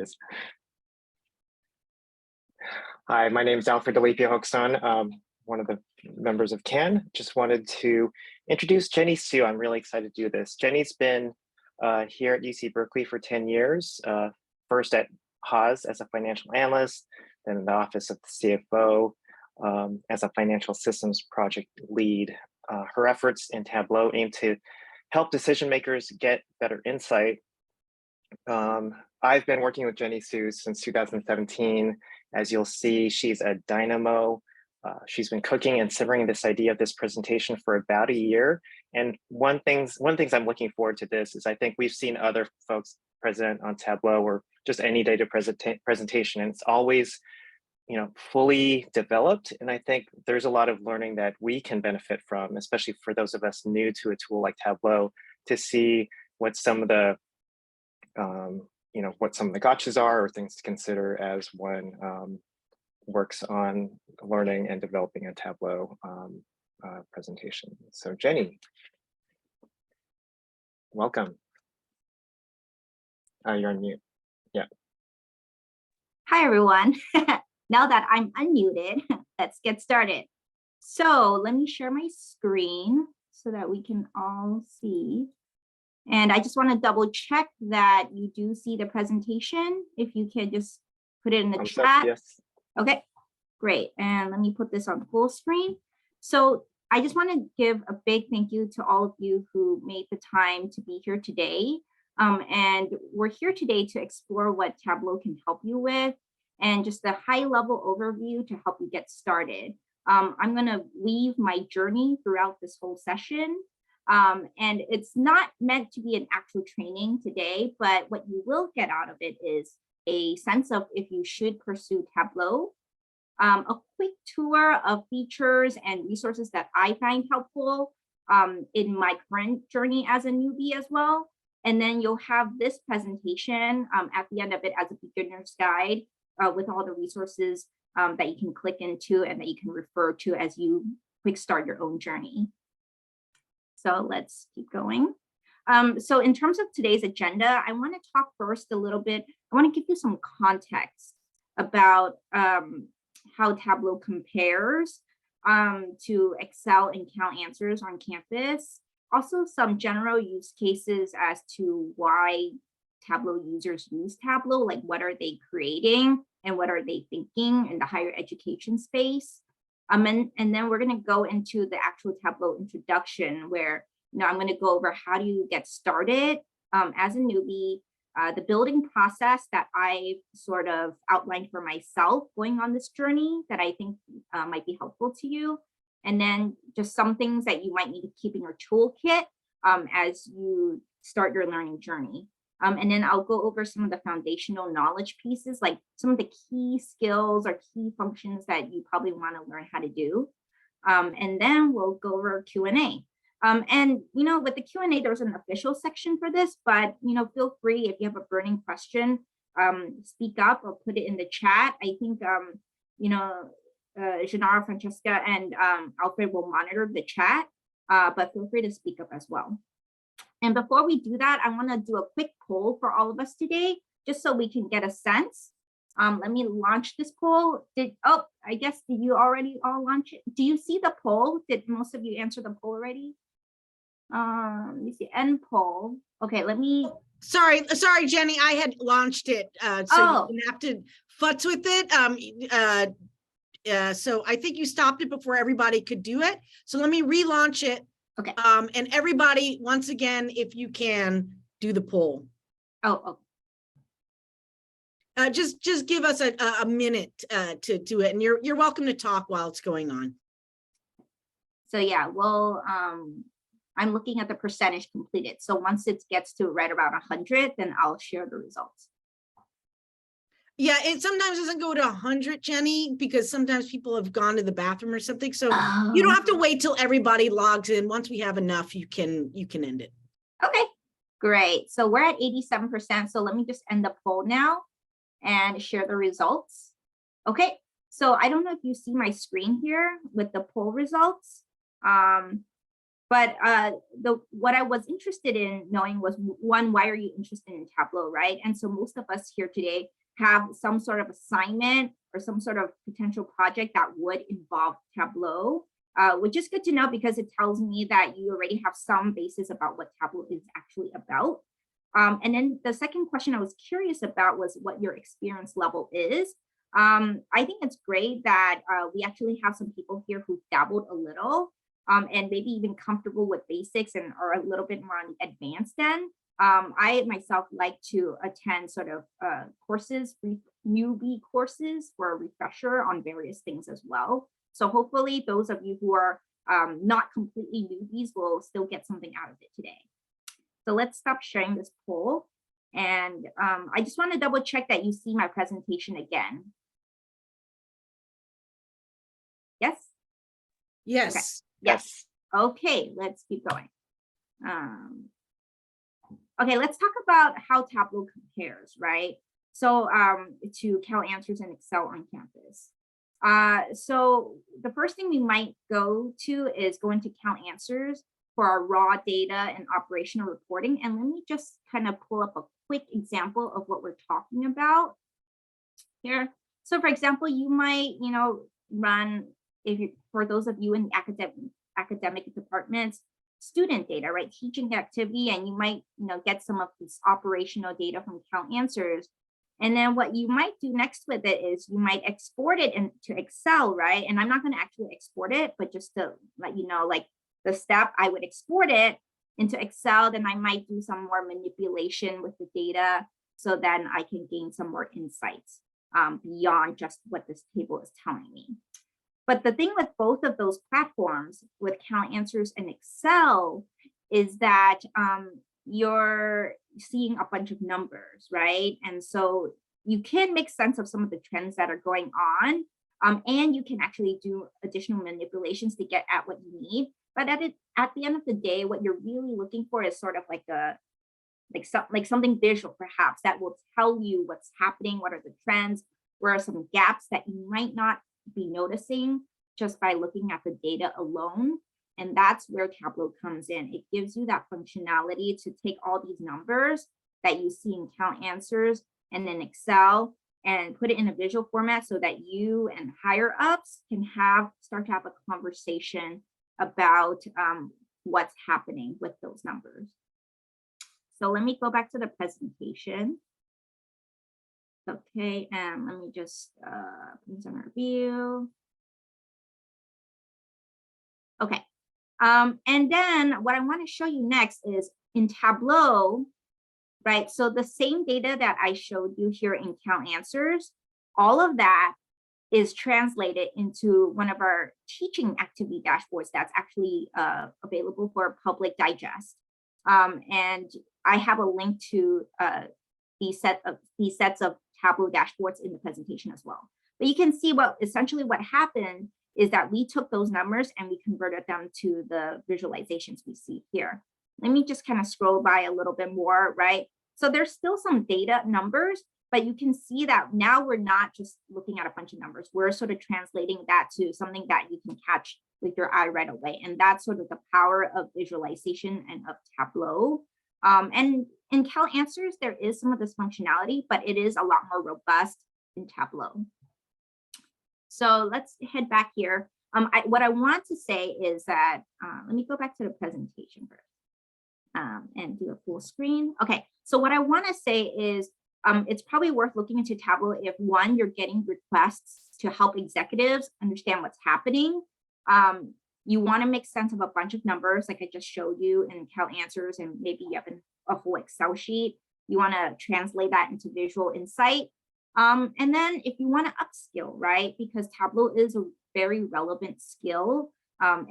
Yes. Hi, my name is Alfred Delipio-Hoekson, one of the members of CAN. Just wanted to introduce Jenny Su. I'm really excited to do this. Jenny's been here at UC Berkeley for 10 years, first at Haas as a financial analyst, then in the office of the CFO as a financial systems project lead. Her efforts in Tableau aim to help decision makers get better insight. I've been working with Jenny Su since 2017. As you'll see, she's a dynamo. She's been cooking and simmering this idea of this presentation for about a year. And one things I'm looking forward to this is I think we've seen other folks present on Tableau or just any data presentation, and it's always, fully developed. And I think there's a lot of learning that we can benefit from, especially for those of us new to a tool like Tableau, to see what some of the what some of the gotchas are or things to consider as one works on learning and developing a Tableau presentation. So Jenny, welcome. You're on mute. Yeah. Hi, everyone. Now that I'm unmuted, let's get started. So let me share my screen so that we can all see. And I just want to double check that you do see the presentation. If you can just put it in the chat. Yes. Okay, great. And let me put this on full screen. So I just want to give a big thank you to all of you who made the time to be here today. And we're here today to explore what Tableau can help you with and just a high level overview to help you get started. I'm going to weave my journey throughout this whole session. And it's not meant to be an actual training today, but what you will get out of it is a sense of if you should pursue Tableau, a quick tour of features and resources that I find helpful in my current journey as a newbie as well. And then you'll have this presentation at the end of it as a beginner's guide with all the resources that you can click into and that you can refer to as you quick start your own journey. So let's keep going. So in terms of today's agenda, I want to talk first a little bit. I want to give you some context about how Tableau compares to Excel and count answers on campus. Also, some general use cases as to why Tableau users use Tableau, like what are they creating and what are they thinking in the higher education space. And then we're going to go into the actual Tableau introduction where I'm going to go over how do you get started as a newbie, the building process that I sort of outlined for myself going on this journey that I think might be helpful to you. And then just some things that you might need to keep in your toolkit as you start your learning journey. And then I'll go over some of the foundational knowledge pieces, like some of the key skills or key functions that you probably want to learn how to do. And then we'll go over Q&A. And, with the Q&A, there's an official section for this, but, feel free if you have a burning question, speak up or put it in the chat. I think, Gennaro, Francesca, and Alfred will monitor the chat, but feel free to speak up as well. And before we do that, I want to do a quick poll for all of us today, just so we can get a sense. Let me launch this poll. Did you already all launch it? Do you see the poll? Did most of you answer the poll already? Let me see, end poll. Okay, let me. Sorry, Jenny, I had launched it, so you didn't have to futz with it. So I think you stopped it before everybody could do it. So let me relaunch it. Okay. And everybody, once again, if you can, do the poll. Oh. Just give us a minute to do it, and you're welcome to talk while it's going on. So yeah, well, I'm looking at the percentage completed. So once it gets to right around 100, then I'll share the results. Yeah, it sometimes doesn't go to 100, Jenny, because sometimes people have gone to the bathroom or something. So you don't have to wait till everybody logs in. Once we have enough, you can end it. Okay, great. So we're at 87%. So let me just end the poll now and share the results. Okay, so I don't know if you see my screen here with the poll results. But what I was interested in knowing was, one, why are you interested in Tableau, right? And so most of us here today have some sort of assignment or some sort of potential project that would involve Tableau, which is good to know because it tells me that you already have some basis about what Tableau is actually about. And then the second question I was curious about was what your experience level is. I think it's great that we actually have some people here who dabbled a little and maybe even comfortable with basics and are a little bit more on the advanced end. I myself like to attend sort of courses, newbie courses for a refresher on various things as well. So hopefully those of you who are not completely newbies will still get something out of it today. So let's stop sharing this poll. And I just want to double check that you see my presentation again. Yes? Yes. Okay. Yes. Okay, let's keep going. Okay, let's talk about how Tableau compares, right? So to CalAnswers and Excel on campus. So the first thing we might go to is go into CalAnswers for our raw data and operational reporting. And let me just kind of pull up a quick example of what we're talking about here. So for example, you might, run, for those of you in the academic departments, student data, right? Teaching activity, and you might, get some of this operational data from CalAnswers. And then what you might do next with it is you might export it into Excel, right? And I'm not going to actually export it, but just to let you know, like the step, I would export it into Excel, then I might do some more manipulation with the data so then I can gain some more insights beyond just what this table is telling me. But the thing with both of those platforms, with CalAnswers and Excel, is that you're seeing a bunch of numbers, right? And so you can make sense of some of the trends that are going on, and you can actually do additional manipulations to get at what you need. But at the end of the day, what you're really looking for is sort of like something visual, perhaps, that will tell you what's happening, what are the trends, where are some gaps that you might not be noticing just by looking at the data alone. And that's where Tableau comes in. It gives you that functionality to take all these numbers that you see in CalAnswers and then Excel and put it in a visual format so that you and higher ups can start to have a conversation about what's happening with those numbers. So let me go back to the presentation. Okay, and let me just put on our view. Okay, and then what I want to show you next is in Tableau, right? So the same data that I showed you here in CalAnswers, all of that is translated into one of our teaching activity dashboards that's actually available for public digest. And I have a link to these sets of Tableau dashboards in the presentation as well. But you can see essentially what happened is that we took those numbers and we converted them to the visualizations we see here. Let me just kind of scroll by a little bit more, right? So there's still some data numbers, but you can see that now we're not just looking at a bunch of numbers. We're sort of translating that to something that you can catch with your eye right away. And that's sort of the power of visualization and of Tableau. And in CalAnswers, there is some of this functionality, but it is a lot more robust in Tableau. So let's head back here. What I want to say is that, let me go back to the presentation first and do a full screen. Okay, so what I want to say is it's probably worth looking into Tableau if, one, you're getting requests to help executives understand what's happening. You want to make sense of a bunch of numbers like I just showed you in CalAnswers, and maybe you have a whole Excel sheet. You want to translate that into visual insight. And then if you want to upskill, right? Because Tableau is a very relevant skill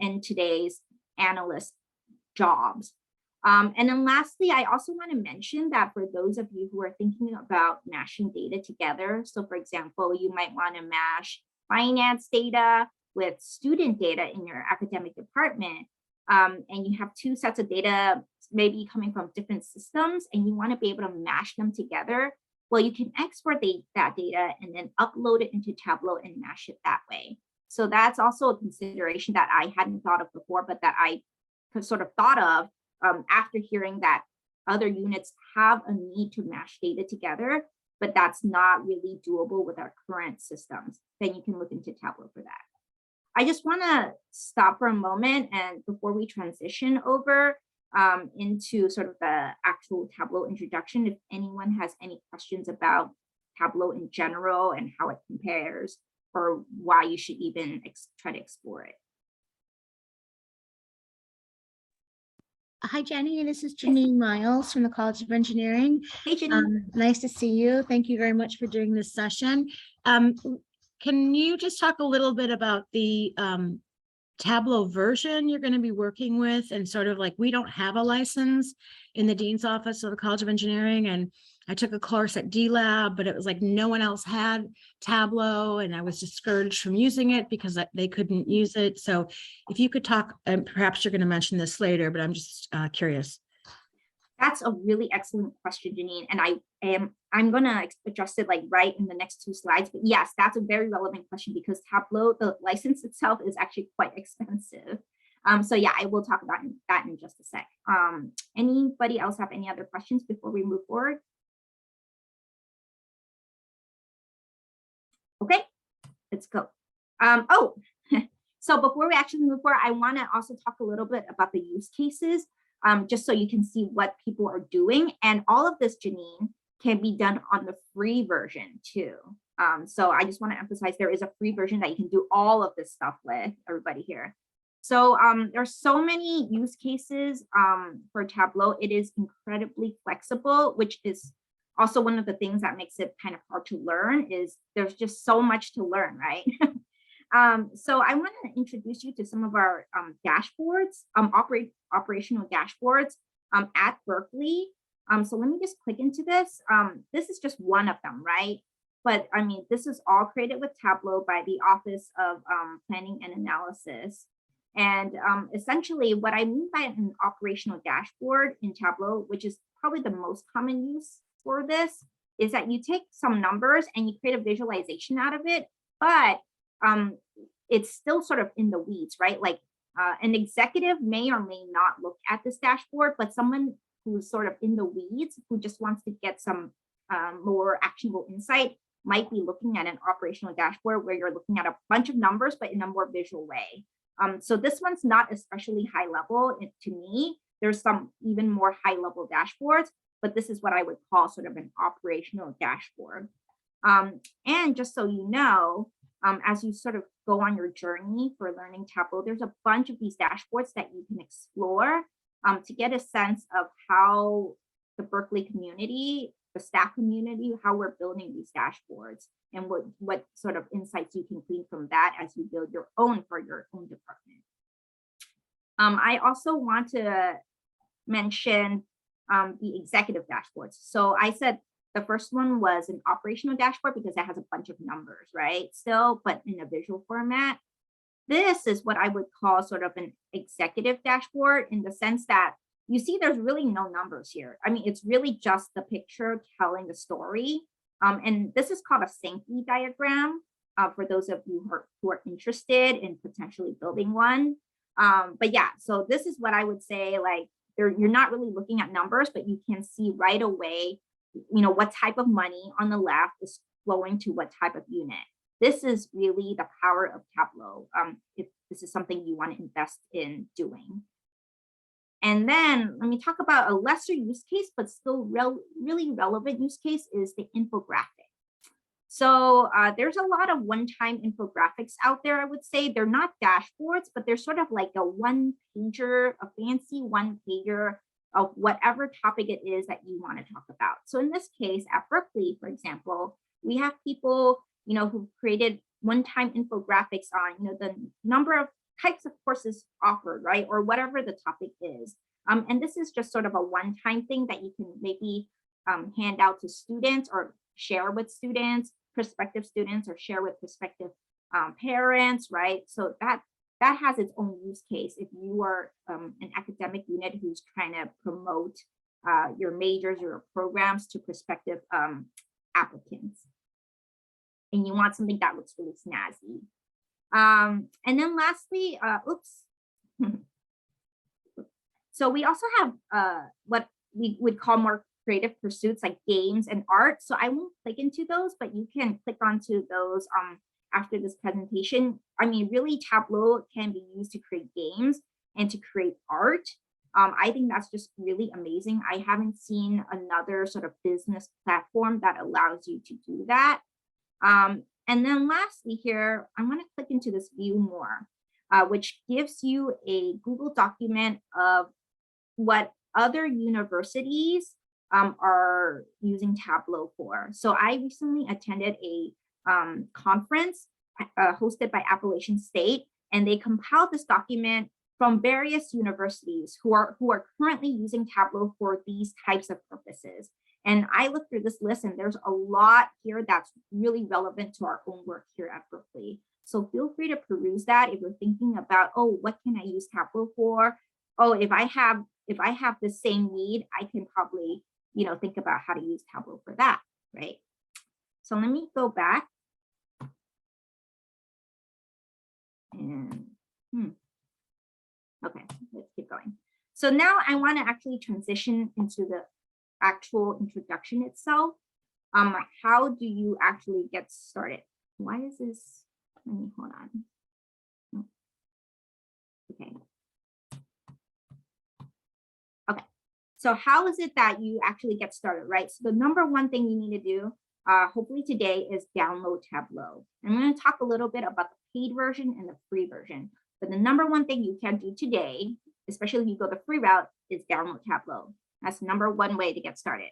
in today's analyst jobs. And then lastly, I also want to mention that for those of you who are thinking about mashing data together, so for example, you might want to mash finance data with student data in your academic department, and you have two sets of data maybe coming from different systems, and you want to be able to mash them together. Well, you can export that data and then upload it into Tableau and mash it that way. So that's also a consideration that I hadn't thought of before, but that I sort of thought of after hearing that other units have a need to mash data together, but that's not really doable with our current systems, then you can look into Tableau for that. I just want to stop for a moment, and before we transition over into sort of the actual Tableau introduction, if anyone has any questions about Tableau in general and how it compares, or why you should even try to explore it. Hi, Jenny. This is Janine Miles from the College of Engineering. Hey, Janine. Nice to see you. Thank you very much for doing this session. Can you just talk a little bit about the Tableau version you're going to be working with, and sort of like, we don't have a license in the Dean's Office of the College of Engineering, and I took a course at D-Lab, but it was like no one else had Tableau, and I was discouraged from using it because they couldn't use it. So if you could talk, and perhaps you're going to mention this later, but I'm just curious. That's a really excellent question, Janine, and I'm gonna address it like right in the next 2 slides. But yes, that's a very relevant question because Tableau, the license itself, is actually quite expensive. So yeah, I will talk about that in just a sec. Anybody else have any other questions before we move forward? Okay, let's go. So before we actually move forward, I want to also talk a little bit about the use cases. Just so you can see what people are doing. And all of this, Janine, can be done on the free version too. So I just want to emphasize there is a free version that you can do all of this stuff with, everybody here. So there's so many use cases for Tableau. It is incredibly flexible, which is also one of the things that makes it kind of hard to learn, is there's just so much to learn, right? So I want to introduce you to some of our dashboards, operational dashboards at Berkeley. So let me just click into this. This is just one of them, right? But I mean, this is all created with Tableau by the Office of Planning and Analysis. And essentially what I mean by an operational dashboard in Tableau, which is probably the most common use for this, is that you take some numbers and you create a visualization out of it, but it's still sort of in the weeds, right? Like an executive may or may not look at this dashboard, but someone who's sort of in the weeds, who just wants to get some more actionable insight, might be looking at an operational dashboard where you're looking at a bunch of numbers, but in a more visual way. So this one's not especially high level to me. There's some even more high level dashboards, but this is what I would call sort of an operational dashboard. And just so you know, as you sort of go on your journey for learning Tableau, there's a bunch of these dashboards that you can explore to get a sense of how the Berkeley community, the staff community, how we're building these dashboards, and what sort of insights you can glean from that as you build your own for your own department. I also want to mention the executive dashboards. So I said the first one was an operational dashboard because it has a bunch of numbers, right? Still, but in a visual format. This is what I would call sort of an executive dashboard, in the sense that you see there's really no numbers here. I mean, it's really just the picture telling the story. And this is called a Sankey diagram for those of you who are interested in potentially building one. But yeah, so this is what I would say, like, you're not really looking at numbers, but you can see right away, you know, what type of money on the left is flowing to what type of unit. This is really the power of Tableau, if this is something you want to invest in doing. And then let me talk about a lesser use case, but still really relevant use case, is the infographic. So there's a lot of one-time infographics out there, I would say. They're not dashboards, but they're sort of like a one-pager, a fancy one-pager of whatever topic it is that you want to talk about. So in this case, at Berkeley, for example, we have people, you know, who've created one-time infographics on, you know, the number of types of courses offered, right? Or whatever the topic is. And this is just sort of a one-time thing that you can maybe hand out to students, or share with students, prospective students, or share with prospective parents, right? So that has its own use case if you are an academic unit who's trying to promote your majors, your programs to prospective applicants. And you want something that looks really snazzy. And then lastly, oops, So we also have what we would call more creative pursuits like games and art. So I won't click into those, but you can click onto those after this presentation. I mean, really, Tableau can be used to create games and to create art. I think that's just really amazing. I haven't seen another sort of business platform that allows you to do that. And then lastly here, I'm going to click into this view more, which gives you a Google document of what other universities are using Tableau for. So I recently attended a conference hosted by Appalachian State, and they compiled this document from various universities who are currently using Tableau for these types of purposes. And I looked through this list, and there's a lot here that's really relevant to our own work here at Berkeley. So feel free to peruse that if you're thinking about, oh, what can I use Tableau for? Oh, if I have the same need, I can probably, think about how to use Tableau for that, right? So let me go back. And okay, let's keep going. So now I want to actually transition into the actual introduction itself. How do you actually get started? Why is this? Let me hold on. Okay. Okay. So how is it that you actually get started, right? So the number one thing you need to do, hopefully today, is download Tableau. I'm going to talk a little bit about the paid version and the free version. But the number one thing you can do today, especially if you go the free route, is download Tableau. That's number one way to get started.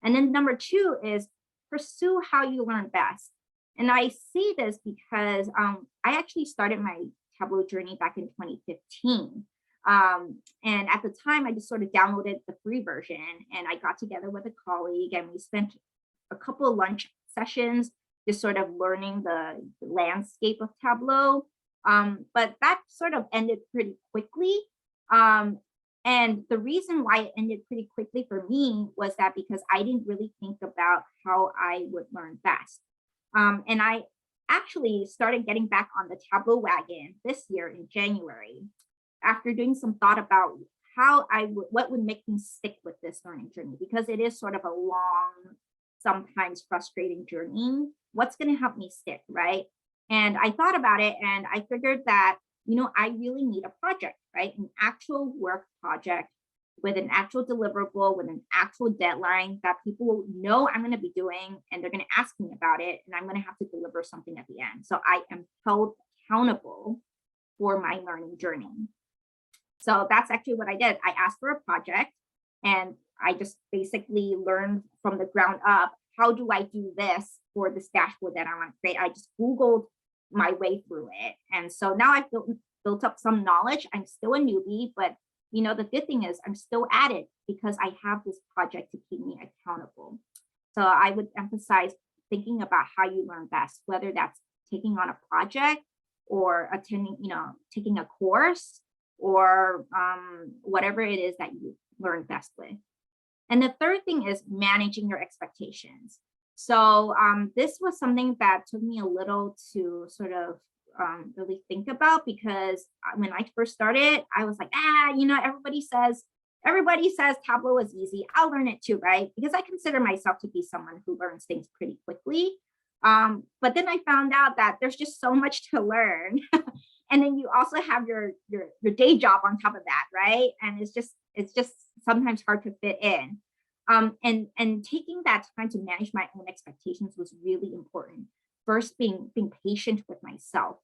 And then number two is pursue how you learn best. And I see this because I actually started my Tableau journey back in 2015. And at the time, I just sort of downloaded the free version, and I got together with a colleague, and we spent a couple of lunch sessions just sort of learning the landscape of Tableau. But that sort of ended pretty quickly. And the reason why it ended pretty quickly for me was that because I didn't really think about how I would learn best. And I actually started getting back on the Tableau wagon this year in January, after doing some thought about what would make me stick with this learning journey, because it is sort of a long, sometimes frustrating journey. What's going to help me stick, right? And I thought about it, and I figured that, I really need a project, right? An actual work project with an actual deliverable, with an actual deadline that people will know I'm going to be doing, and they're going to ask me about it, and I'm going to have to deliver something at the end. So I am held accountable for my learning journey. So that's actually what I did. I asked for a project, and I just basically learned from the ground up, how do I do this for this dashboard that I want to create? I just Googled my way through it. And so now I've built up some knowledge. I'm still a newbie, but the good thing is I'm still at it because I have this project to keep me accountable. So I would emphasize thinking about how you learn best, whether that's taking on a project or attending, taking a course, or whatever it is that you learn best with. And the third thing is managing your expectations. So this was something that took me a little to sort of really think about, because when I first started, I was like, everybody says Tableau is easy. I'll learn it too, right? Because I consider myself to be someone who learns things pretty quickly. But then I found out that there's just so much to learn. And then you also have your day job on top of that, right? And it's just sometimes hard to fit in. And taking that time to manage my own expectations was really important. First, being patient with myself.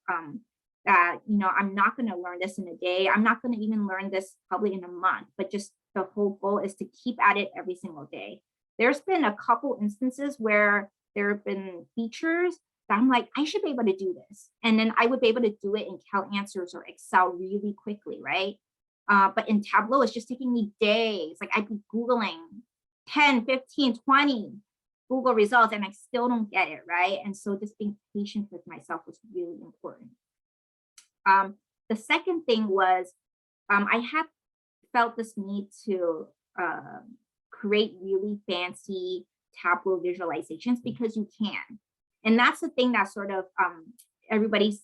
That I'm not going to learn this in a day. I'm not going to even learn this probably in a month. But just the whole goal is to keep at it every single day. There's been a couple instances where there have been features that I'm like, I should be able to do this. And then I would be able to do it in CalAnswers or Excel really quickly, right? But in Tableau, it's just taking me days. Like I'd be Googling 10, 15, 20 Google results, and I still don't get it, right? And so just being patient with myself was really important. The second thing was I had felt this need to create really fancy Tableau visualizations, because you can. And that's the thing that sort of everybody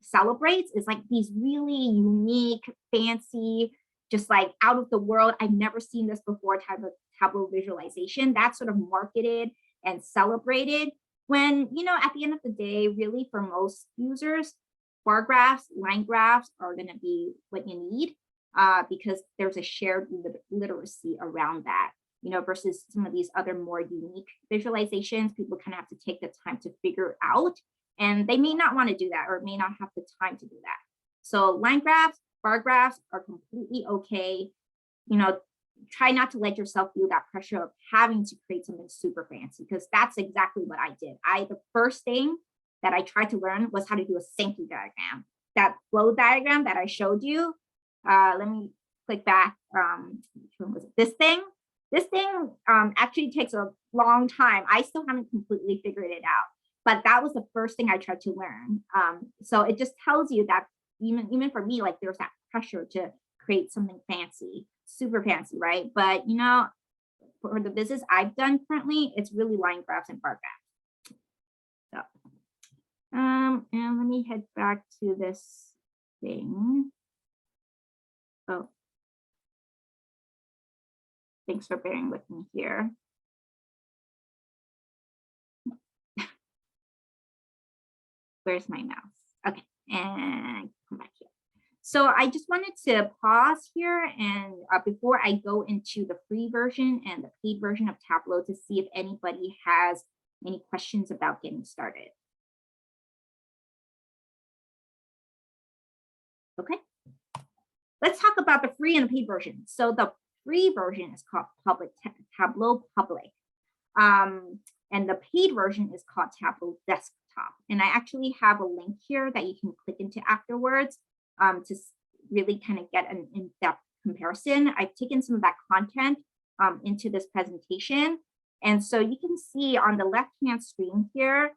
celebrates, is like these really unique, fancy, just like out of the world, I've never seen this before type of Tableau visualization. That's sort of marketed and celebrated when, you know, at the end of the day, really for most users, bar graphs, line graphs are going to be what you need because there's a shared literacy around that, you know, versus some of these other more unique visualizations. People kind of have to take the time to figure out, and they may not want to do that or may not have the time to do that. So line graphs, bar graphs are completely okay. You know, try not to let yourself feel that pressure of having to create something super fancy, because that's exactly what I did. The first thing that I tried to learn was how to do a Sankey diagram. That flow diagram that I showed you. Let me click back. Which one was it? This thing actually takes a long time. I still haven't completely figured it out, but that was the first thing I tried to learn. So it just tells you that even for me, like there's that pressure to create something fancy, super fancy, right? But you know, for the business I've done currently, it's really line graphs and bar graphs. So, and let me head back to this thing. Oh, thanks for bearing with me here. Where's my mouse? Okay, and come back here. So I just wanted to pause here and before I go into the free version and the paid version of Tableau to see if anybody has any questions about getting started. Okay, let's talk about the free and the paid version. So the free version is called Tableau Public. And the paid version is called Tableau Desktop. And I actually have a link here that you can click into afterwards to really kind of get an in-depth comparison. I've taken some of that content into this presentation. And so you can see on the left-hand screen here,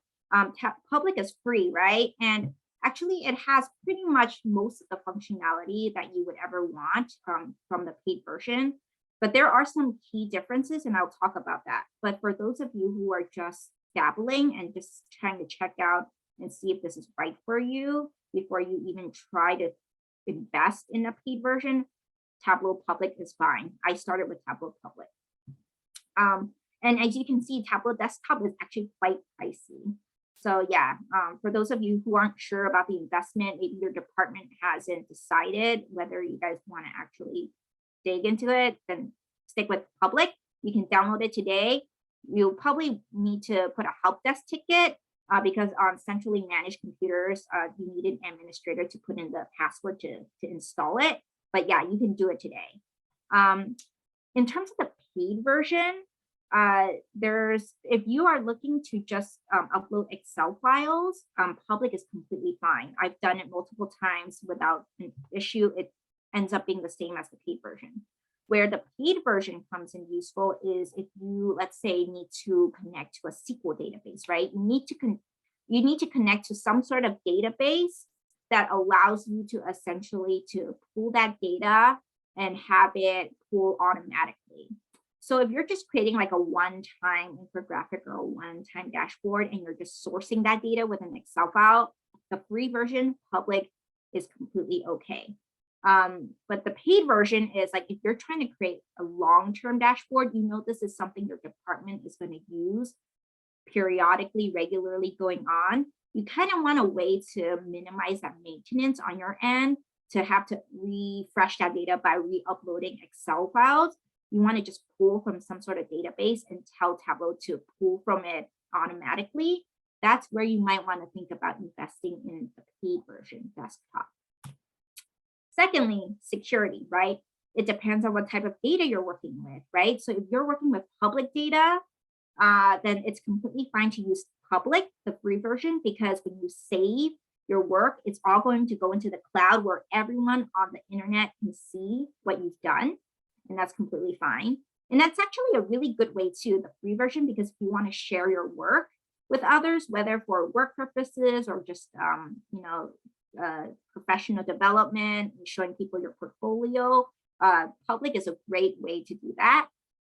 Public is free, right? And actually it has pretty much most of the functionality that you would ever want from the paid version. But there are some key differences, and I'll talk about that. But for those of you who are just dabbling and just trying to check out and see if this is right for you before you even try to invest in a paid version, Tableau Public is fine. I started with Tableau Public. And as you can see, Tableau Desktop is actually quite pricey. So yeah, for those of you who aren't sure about the investment, maybe your department hasn't decided whether you guys want to actually dig into it, then stick with Public. You can download it today. You'll probably need to put a help desk ticket because on centrally managed computers, you need an administrator to put in the password to install it. But yeah, you can do it today. In terms of the paid version, if you are looking to just upload Excel files, Public is completely fine. I've done it multiple times without an issue. It ends up being the same as the paid version. Where the paid version comes in useful is if you, let's say, need to connect to a SQL database, right? You need to connect to some sort of database that allows you to essentially to pull that data and have it pull automatically. So if you're just creating like a one-time infographic or a one-time dashboard and you're just sourcing that data with an Excel file, the free version, Public, is completely okay. But the paid version is like if you're trying to create a long-term dashboard, you know this is something your department is going to use periodically, regularly going on. You kind of want a way to minimize that maintenance on your end, to have to refresh that data by re-uploading Excel files. You want to just pull from some sort of database and tell Tableau to pull from it automatically. That's where you might want to think about investing in the paid version desktop. Secondly, security, right? It depends on what type of data you're working with, right? So if you're working with public data, then it's completely fine to use Public, the free version, because when you save your work, it's all going to go into the cloud where everyone on the internet can see what you've done. And that's completely fine. And that's actually a really good way too, the free version, because if you want to share your work with others, whether for work purposes or just, professional development and showing people your portfolio, Public is a great way to do that.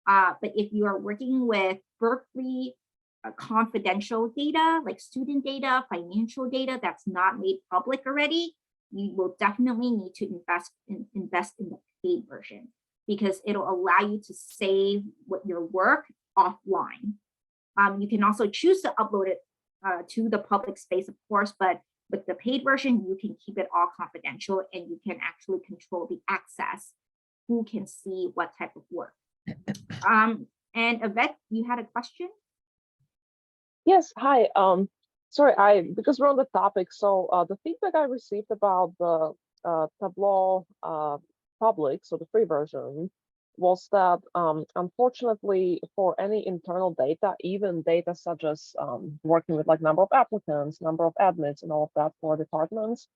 But if you are working with Berkeley confidential data, like student data, financial data that's not made public already, you will definitely need to invest in the paid version, because it'll allow you to save your work offline. You can also choose to upload it to the public space, of course, but with the paid version, you can keep it all confidential, and you can actually control the access, who can see what type of work. And Yvette, you had a question? Yes, hi. Sorry, because we're on the topic. So the feedback I received about the Tableau public, so the free version, was that unfortunately for any internal data, even data such as working with like number of applicants, number of admins, and all of that for departments,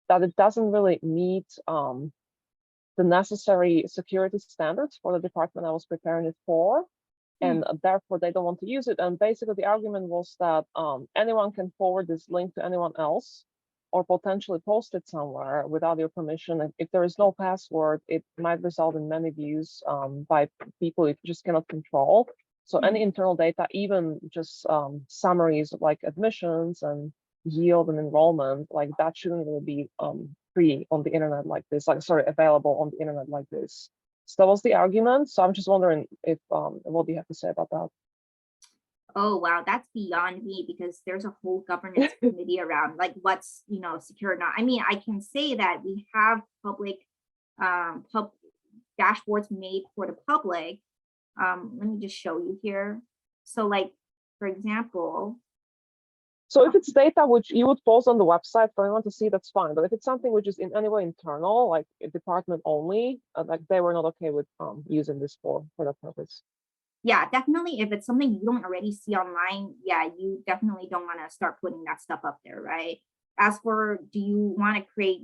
that it doesn't really meet the necessary security standards for the department I was preparing it for. And therefore they don't want to use it. And basically the argument was that anyone can forward this link to anyone else or potentially post it somewhere without your permission. And if there is no password, it might result in many views by people you just cannot control. So any internal data, even just summaries of like admissions and yield and enrollment, like that shouldn't really be free on the internet like this, like sorry, available on the internet like this. So that was the argument. So I'm just wondering if what do you have to say about that? Oh, wow, that's beyond me, because there's a whole governance committee around like what's, secure or not. I mean, I can say that we have public dashboards made for the public. Let me just show you here. So like, for example, so if it's data which you would post on the website for anyone to see, that's fine. But if it's something which is in any way internal, like a department only, like they were not okay with using this for that purpose. Yeah, definitely. If it's something you don't already see online, yeah, you definitely don't want to start putting that stuff up there, right? As for, do you want to create,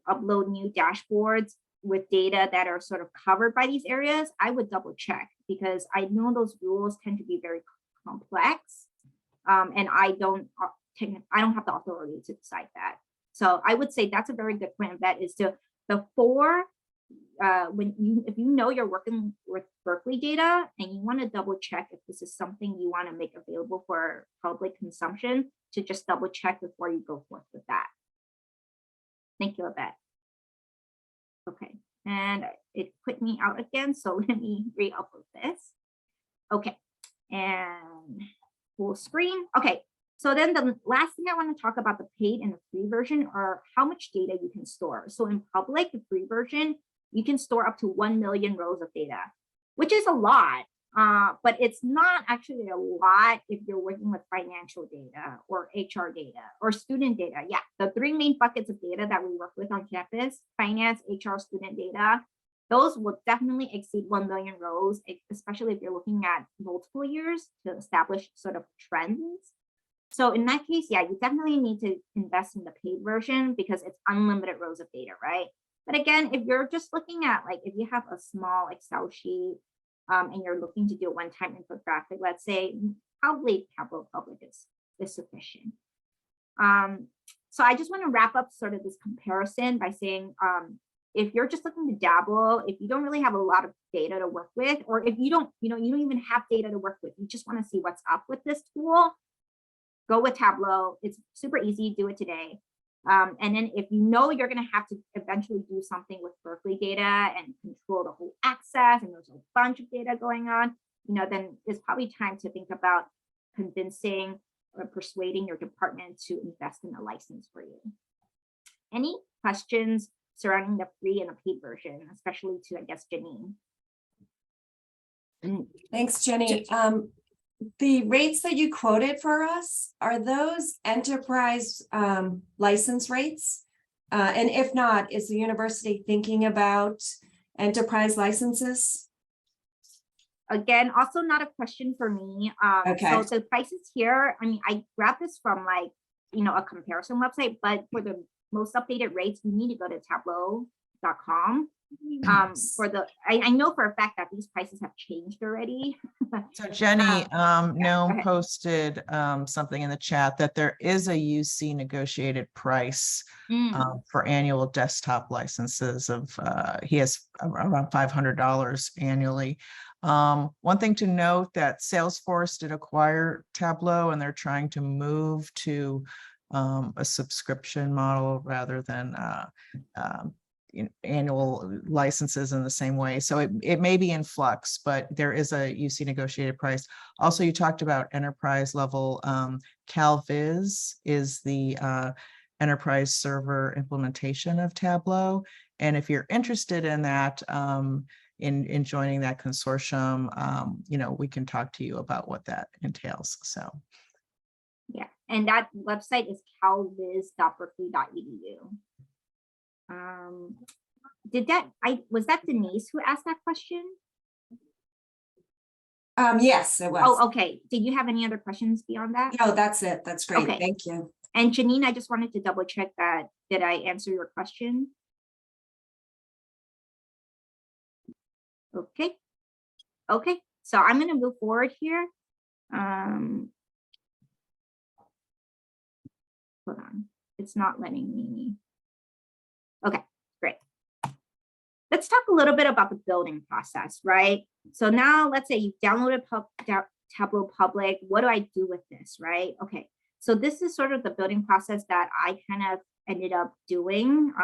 upload new dashboards with data that are sort of covered by these areas? I would double check, because I know those rules tend to be very complex. And I don't have the authority to decide that. So I would say that's a very good point. That is to before if you know you're working with Berkeley data and you want to double check if this is something you want to make available for public consumption, to just double check before you go forth with that. Thank you, Yvette. Okay, and it put me out again, so let me re-upload this. Okay, and full screen. Okay, so then the last thing I want to talk about, the paid and the free version, are how much data you can store. So in public, the free version, you can store up to 1 million rows of data, which is a lot, but it's not actually a lot if you're working with financial data or HR data or student data. Yeah, the three main buckets of data that we work with on campus: finance, HR, student data. Those will definitely exceed 1 million rows, especially if you're looking at multiple years to establish sort of trends. So in that case, yeah, you definitely need to invest in the paid version, because it's unlimited rows of data, right? But again, if you're just looking at, like, if you have a small Excel sheet and you're looking to do a one-time infographic, let's say, probably Tableau Public is sufficient. So I just want to wrap up sort of this comparison by saying, if you're just looking to dabble, if you don't really have a lot of data to work with, or if you don't even have data to work with, you just want to see what's up with this tool, go with Tableau. It's super easy, do it today. And then if you know you're going to have to eventually do something with Berkeley data and control the whole access, and there's a bunch of data going on, then it's probably time to think about convincing or persuading your department to invest in a license for you. Any questions surrounding the free and the paid version, especially to, I guess, Janine? Thanks, Jenny. The rates that you quoted for us, are those enterprise license rates? And if not, is the university thinking about enterprise licenses? Again, also not a question for me. Okay. So the prices here, I mean, I grabbed this from like, a comparison website, but for the most updated rates, you need to go to tableau.com. I know for a fact that these prices have changed already. So Jenny, Noam ahead. posted something in the chat that there is a UC negotiated price for annual desktop licenses of he has around $500 annually. One thing to note that Salesforce did acquire Tableau, and they're trying to move to a subscription model rather than annual licenses in the same way. So it may be in flux, but there is a UC negotiated price. Also, you talked about enterprise level. CalViz is the enterprise server implementation of Tableau. And if you're interested in that, in joining that consortium, we can talk to you about what that entails. So. Yeah, and that website is calviz.berkeley.edu. Was that Denise who asked that question? Yes, it was. Oh, okay. Did you have any other questions beyond that? No, that's it. That's great. Okay. Thank you. And Janine, I just wanted to double check that. Did I answer your question? Okay. Okay. So I'm going to move forward here. Hold on. It's not letting me. Okay, great. Let's talk a little bit about the building process, right? So now let's say you downloaded Tableau Public. What do I do with this, right? Okay, so this is sort of the building process that I kind of ended up doing.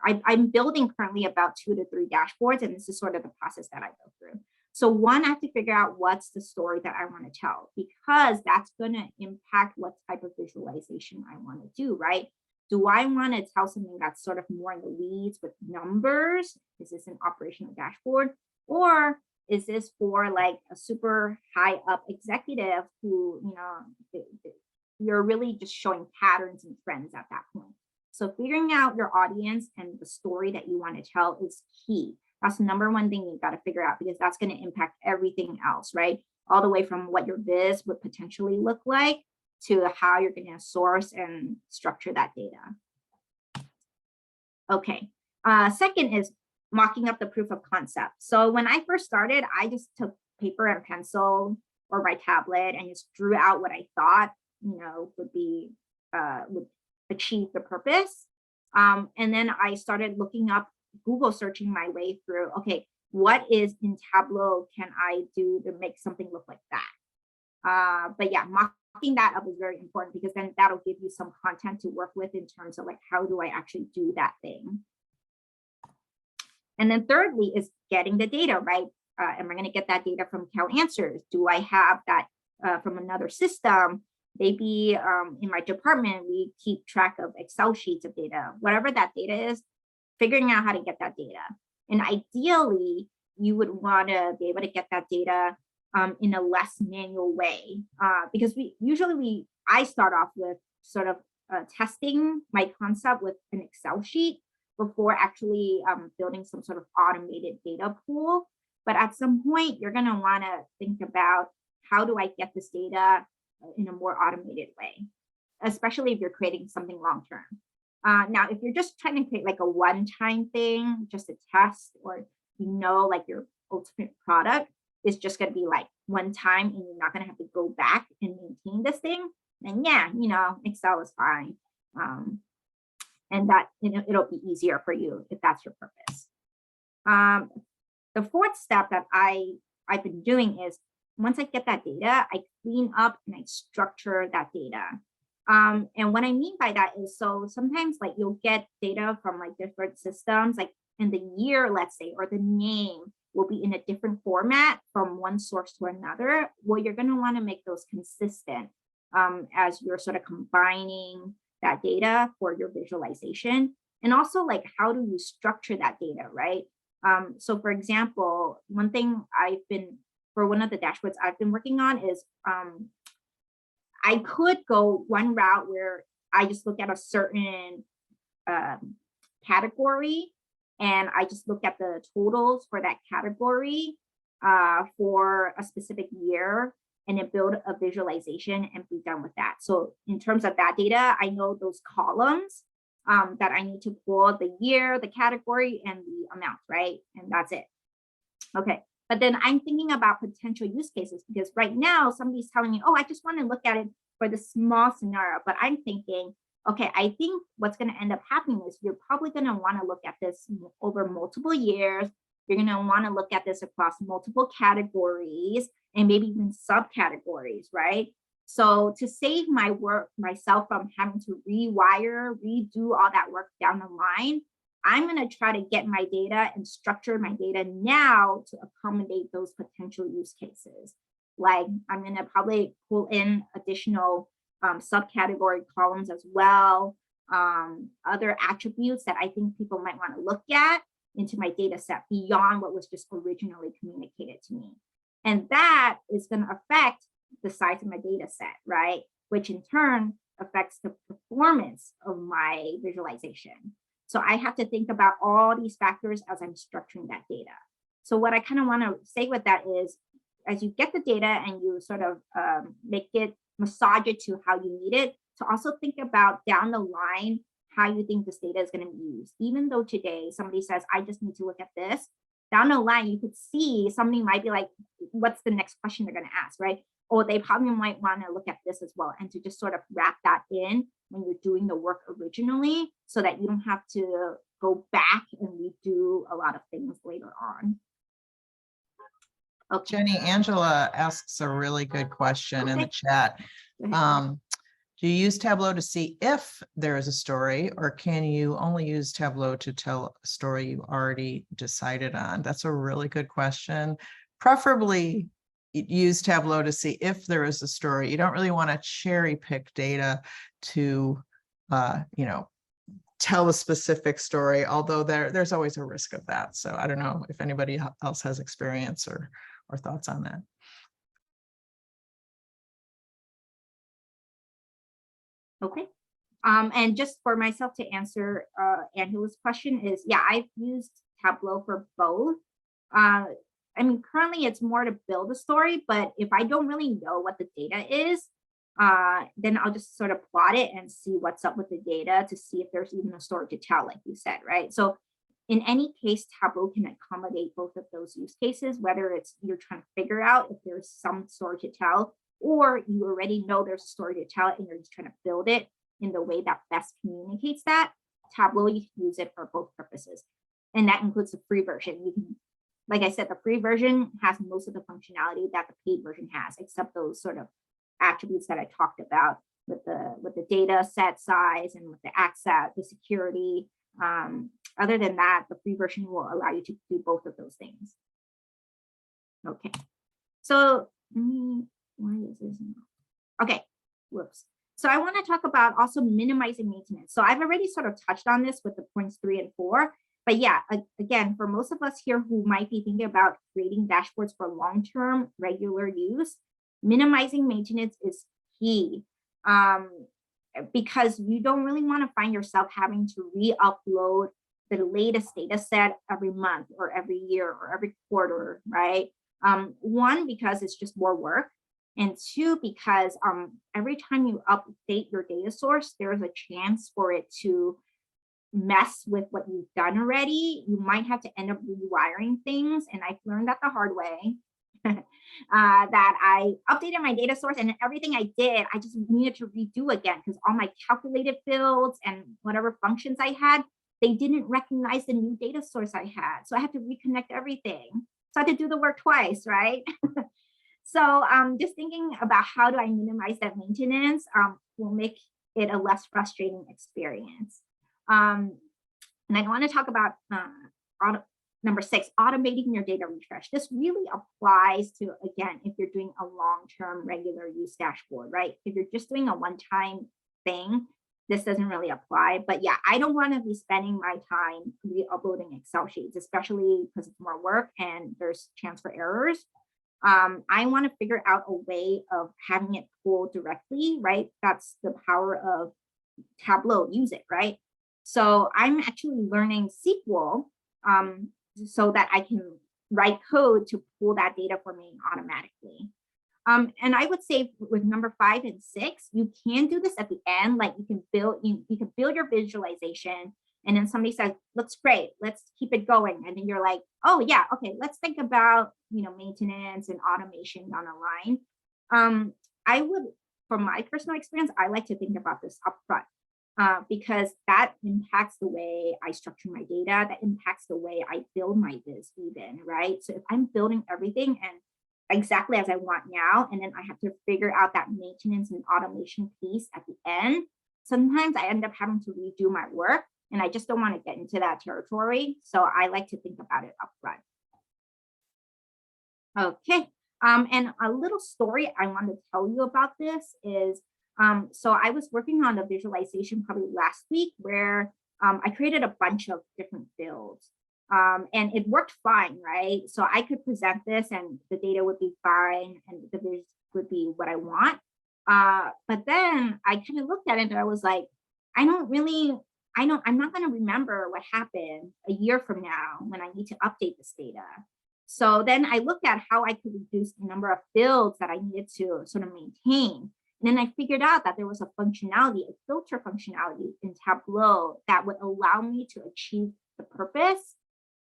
I'm building currently about 2 to 3 dashboards, and this is sort of the process that I go through. So one, I have to figure out what's the story that I want to tell, because that's going to impact what type of visualization I want to do, right? Do I want to tell something that's sort of more in the weeds with numbers? Is this an operational dashboard? Or is this for like a super high up executive who, you're really just showing patterns and trends at that point? So figuring out your audience and the story that you want to tell is key. That's the number one thing you got to figure out, because that's going to impact everything else, right? All the way from what your biz would potentially look like to how you're going to source and structure that data. Okay. Second is mocking up the proof of concept. So when I first started, I just took paper and pencil or my tablet and just drew out what I thought, would achieve the purpose. And then I started looking up, Google searching my way through, okay, what is in Tableau can I do to make something look like that? But yeah, mocking that up is very important, because then that'll give you some content to work with in terms of like, how do I actually do that thing? And then thirdly is getting the data, right? Am I going to get that data from CalAnswers? Do I have that from another system? Maybe in my department, we keep track of Excel sheets of data, whatever that data is, figuring out how to get that data. And ideally, you would want to be able to get that data in a less manual way, because I start off with sort of testing my concept with an Excel sheet before actually building some sort of automated data pool. But at some point, you're going to want to think about, how do I get this data in a more automated way, especially if you're creating something long-term. Now, if you're just trying to create like a one-time thing, just a test, or like your ultimate product is just going to be like one time and you're not going to have to go back and maintain this thing, then yeah, Excel is fine. And that, it'll be easier for you if that's your purpose. The fourth step that I've been doing is, once I get that data, I clean up and I structure that data. And what I mean by that is, so sometimes like you'll get data from like different systems, like in the year, let's say, or the name will be in a different format from one source to another. Well, you're going to want to make those consistent as you're sort of combining that data for your visualization. And also, like, how do you structure that data, right? So for example, one thing for one of the dashboards I've been working on is I could go one route where I just look at a certain category and I just look at the totals for that category for a specific year, and then build a visualization and be done with that. So in terms of that data, I know those columns that I need to pull: the year, the category, and the amount, right? And that's it. Okay. But then I'm thinking about potential use cases, because right now somebody's telling me, oh, I just want to look at it for the small scenario. But I'm thinking, okay, I think what's going to end up happening is you're probably going to want to look at this over multiple years. You're going to want to look at this across multiple categories and maybe even subcategories, right? So to save myself from having to redo all that work down the line, I'm going to try to get my data and structure my data now to accommodate those potential use cases. Like I'm going to probably pull in additional subcategory columns as well, other attributes that I think people might want to look at into my data set beyond what was just originally communicated to me. And that is going to affect the size of my data set, right? Which in turn affects the performance of my visualization. So I have to think about all these factors as I'm structuring that data. So what I kind of want to say with that is, as you get the data and you sort of massage it to how you need it, to also think about down the line how you think this data is going to be used. Even though today somebody says, I just need to look at this, down the line, you could see somebody might be like, what's the next question they're going to ask, right? Or they probably might want to look at this as well, and to just sort of wrap that in when you're doing the work originally, so that you don't have to go back and redo a lot of things later on. Okay. Jenny, Angela asks a really good question in the chat. Do you use Tableau to see if there is a story, or can you only use Tableau to tell a story you already decided on? That's a really good question. Preferably use Tableau to see if there is a story. You don't really want to cherry pick data to, tell a specific story, although there's always a risk of that. So I don't know if anybody else has experience or thoughts on that. Okay. And just for myself to answer Angela's question is, yeah, I've used Tableau for both. I mean, currently it's more to build a story, but if I don't really know what the data is, then I'll just sort of plot it and see what's up with the data to see if there's even a story to tell, like you said, right? So in any case, Tableau can accommodate both of those use cases, whether it's you're trying to figure out if there's some story to tell, or you already know there's a story to tell and you're just trying to build it in the way that best communicates that. Tableau, you can use it for both purposes. And that includes the free version. You can, like I said, the free version has most of the functionality that the paid version has, except those sort of attributes that I talked about with the data set size and with the access, the security. Other than that, the free version will allow you to do both of those things. Okay, so why is this not? Okay, whoops. So I want to talk about also minimizing maintenance. So I've already sort of touched on this with the points 3 and 4, but yeah, again, for most of us here who might be thinking about creating dashboards for long-term regular use, minimizing maintenance is key, because you don't really want to find yourself having to re-upload the latest data set every month or every year or every quarter, right? One, because it's just more work. And two, because every time you update your data source, there's a chance for it to mess with what you've done already. You might have to end up rewiring things. And I've learned that the hard way, that I updated my data source and everything I did, I just needed to redo again because all my calculated fields and whatever functions I had, they didn't recognize the new data source I had. So I had to reconnect everything. So I had to do the work twice, right? So just thinking about how do I minimize that maintenance will make it a less frustrating experience. And I want to talk about number 6, automating your data refresh. This really applies to, again, if you're doing a long-term regular use dashboard, right? If you're just doing a one-time thing, this doesn't really apply. But yeah, I don't want to be spending my time re-uploading Excel sheets, especially because it's more work and there's chance for errors. I want to figure out a way of having it pull directly, right? That's the power of Tableau, use it, right? So I'm actually learning SQL so that I can write code to pull that data for me automatically. And I would say with number 5 and 6, you can do this at the end, like you can build your visualization, and then somebody says, looks great, let's keep it going. And then you're like, oh yeah, okay, let's think about, maintenance and automation down the line. I would, from my personal experience, I like to think about this upfront because that impacts the way I structure my data, that impacts the way I build my viz even, right? So if I'm building everything and exactly as I want now. And then I have to figure out that maintenance and automation piece at the end. Sometimes I end up having to redo my work, and I just don't want to get into that territory. So I like to think about it up front. Okay. And a little story I want to tell you about this is, so I was working on the visualization probably last week where I created a bunch of different fields. And it worked fine, right? So I could present this and the data would be fine and the viz would be what I want. But then I kind of looked at it and I was like, I'm not going to remember what happened a year from now when I need to update this data. So then I looked at how I could reduce the number of fields that I needed to sort of maintain. And then I figured out that there was a functionality, a filter functionality in Tableau that would allow me to achieve the purpose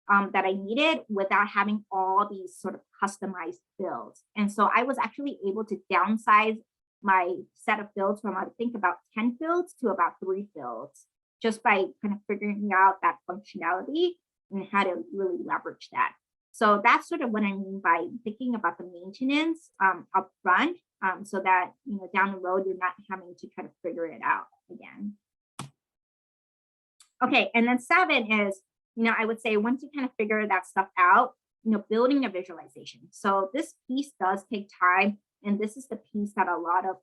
that I needed without having all these sort of customized fields. And so I was actually able to downsize my set of fields from, I think, about 10 fields to about 3 fields, just by kind of figuring out that functionality and how to really leverage that. So that's sort of what I mean by thinking about the maintenance up front, so that, you know, down the road, you're not having to try to figure it out again. Okay, and then 7 is, you know, I would say once you kind of figure that stuff out, you know, building a visualization. So this piece does take time. And this is the piece that a lot of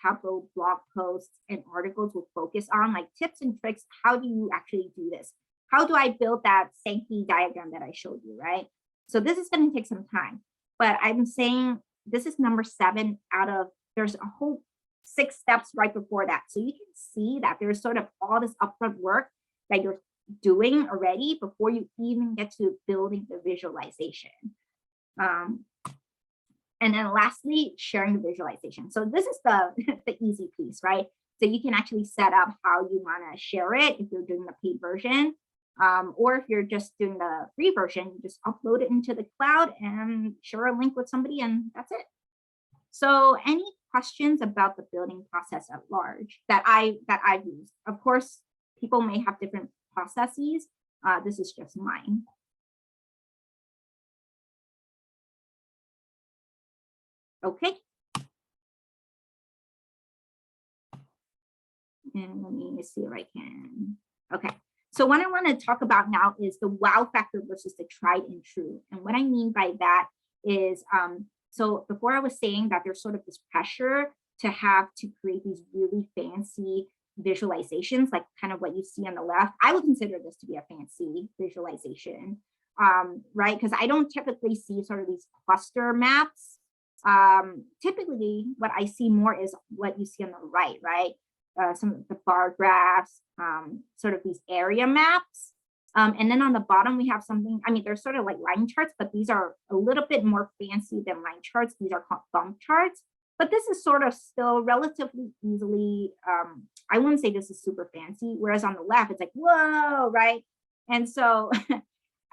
Tableau blog posts and articles will focus on, like tips and tricks. How do you actually do this? How do I build that Sankey diagram that I showed you, right? So this is going to take some time, but I'm saying this is number 7 out of, there's a whole 6 steps right before that. So you can see that there's sort of all this upfront work that you're doing already before you even get to building the visualization. And then lastly, sharing the visualization. So this is the easy piece, right? So you can actually set up how you want to share it if you're doing the paid version. Or if you're just doing the free version, you just upload it into the cloud and share a link with somebody, and that's it. So any questions about the building process at large that I've used? Of course, people may have different processes. This is just mine. Okay. And let me see if I can. Okay. So what I want to talk about now is the wow factor versus the tried and true. And what I mean by that is, so before I was saying that there's sort of this pressure to have to create these really fancy visualizations, like kind of what you see on the left. I would consider this to be a fancy visualization, right? Because I don't typically see sort of these cluster maps. Typically, what I see more is what you see on the right, right? Some of the bar graphs, sort of these area maps. And then on the bottom, we have something, I mean, they're sort of like line charts, but these are a little bit more fancy than line charts. These are called bump charts. But this is sort of still relatively easily, I wouldn't say this is super fancy, whereas on the left, it's like, whoa, right? And so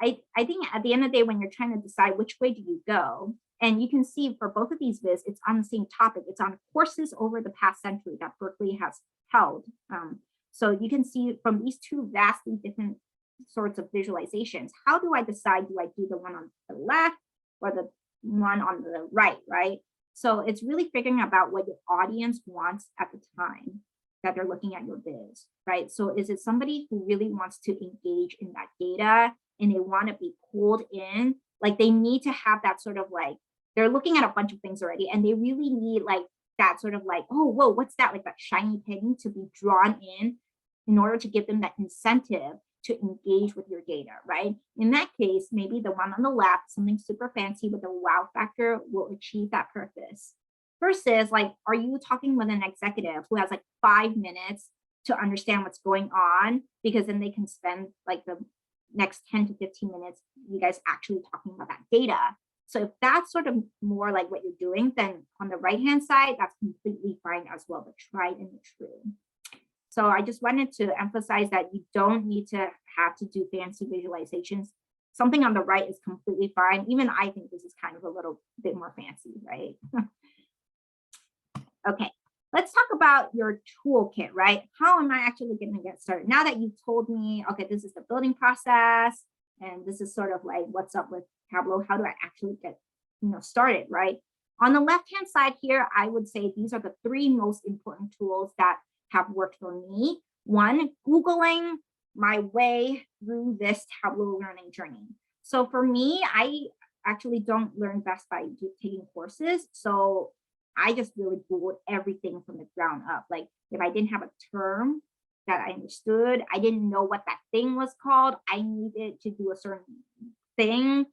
I think at the end of the day, when you're trying to decide which way do you go, and you can see for both of these viz, it's on the same topic. It's on courses over the past century that Berkeley has held. So you can see from these 2 vastly different sorts of visualizations, how do I decide, do I do the one on the left or the one on the right, right? So it's really figuring out what your audience wants at the time that they're looking at your viz, right? So is it somebody who really wants to engage in that data and they want to be pulled in? Like they need to have that sort of like, they're looking at a bunch of things already and they really need like that sort of like, oh, whoa, what's that? Like that shiny penny to be drawn in order to give them that incentive to engage with your data, right? In that case, maybe the one on the left, something super fancy with a wow factor will achieve that purpose. Versus like, are you talking with an executive who has like 5 minutes to understand what's going on? Because then they can spend like the next 10 to 15 minutes, you guys actually talking about that data. So if that's sort of more like what you're doing, then on the right-hand side, that's completely fine as well, but tried and true. So I just wanted to emphasize that you don't need to have to do fancy visualizations. Something on the right is completely fine. Even I think this is kind of a little bit more fancy, right? Okay, let's talk about your toolkit, right? How am I actually going to get started? Now that you've told me, okay, this is the building process, and this is sort of like what's up with Tableau, how do I actually get started, right? On the left-hand side here, I would say these are the 3 most important tools that have worked for me. 1, Googling my way through this Tableau learning journey. So for me, I actually don't learn best by taking courses. So I just really Googled everything from the ground up. Like if I didn't have a term that I understood, I didn't know what that thing was called, I needed to do a certain thing,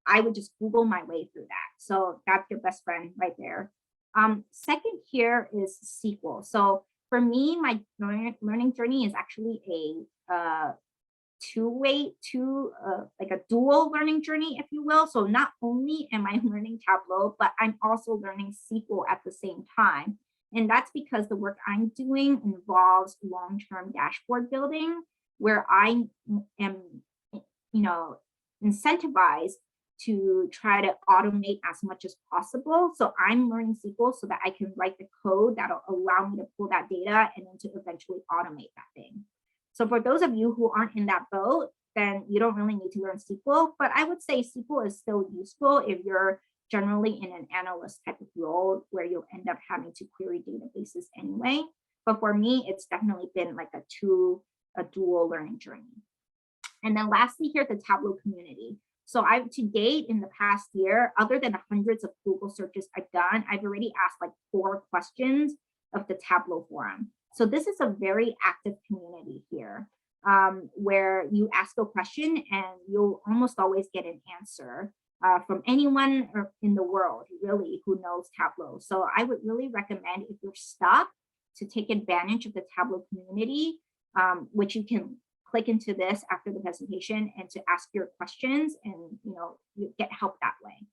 I would just Google my way through that. So that's your best friend right there. Second here is SQL. So for me, my learning journey is actually a like a dual learning journey, if you will. So not only am I learning Tableau, but I'm also learning SQL at the same time. And that's because the work I'm doing involves long-term dashboard building, where I am, incentivized to try to automate as much as possible. So I'm learning SQL so that I can write the code that'll allow me to pull that data and then to eventually automate that thing. So for those of you who aren't in that boat, then you don't really need to learn SQL, but I would say SQL is still useful if you're generally in an analyst type of role where you'll end up having to query databases anyway. But for me, it's definitely been like a dual learning journey. And then lastly here, the Tableau community. So I've to date in the past year, other than the hundreds of Google searches I've done, I've already asked like 4 questions of the Tableau forum. So this is a very active community here, where you ask a question and you'll almost always get an answer from anyone in the world, really, who knows Tableau. So I would really recommend, if you're stuck, to take advantage of the Tableau community, which you can click into this after the presentation and to ask your questions, and you get help that way.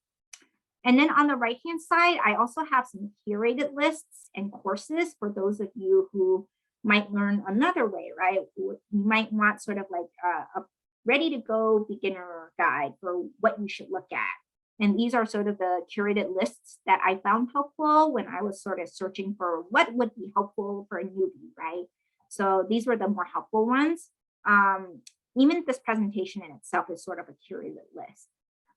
And then on the right-hand side, I also have some curated lists and courses for those of you who might learn another way, right? You might want sort of like a ready-to-go beginner guide for what you should look at. And these are sort of the curated lists that I found helpful when I was sort of searching for what would be helpful for a newbie, right? So these were the more helpful ones. Even this presentation in itself is sort of a curated list.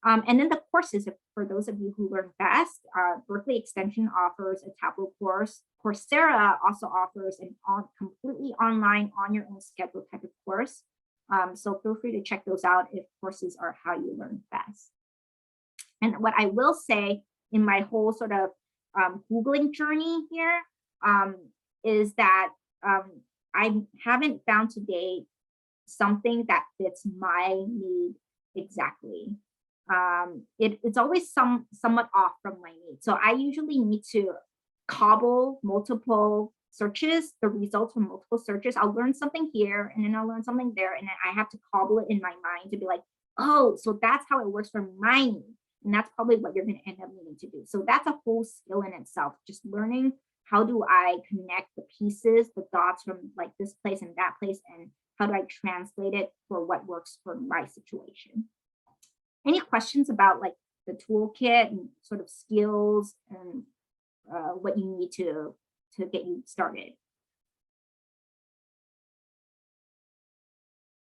And then the courses, for those of you who learn best, Berkeley Extension offers a Tableau course. Coursera also offers an completely online, on your own schedule type of course. So feel free to check those out if courses are how you learn best. And what I will say in my whole sort of Googling journey here is that I haven't found to date something that fits my need exactly. It's always somewhat off from my need. So I usually need to cobble multiple searches, the results from multiple searches. I'll learn something here and then I'll learn something there. And then I have to cobble it in my mind to be like, oh, so that's how it works for my need. And that's probably what you're going to end up needing to do. So that's a whole skill in itself, just learning how do I connect the pieces, the dots from like this place and that place, and how do I translate it for what works for my situation. Any questions about like the toolkit and sort of skills and what you need to get you started?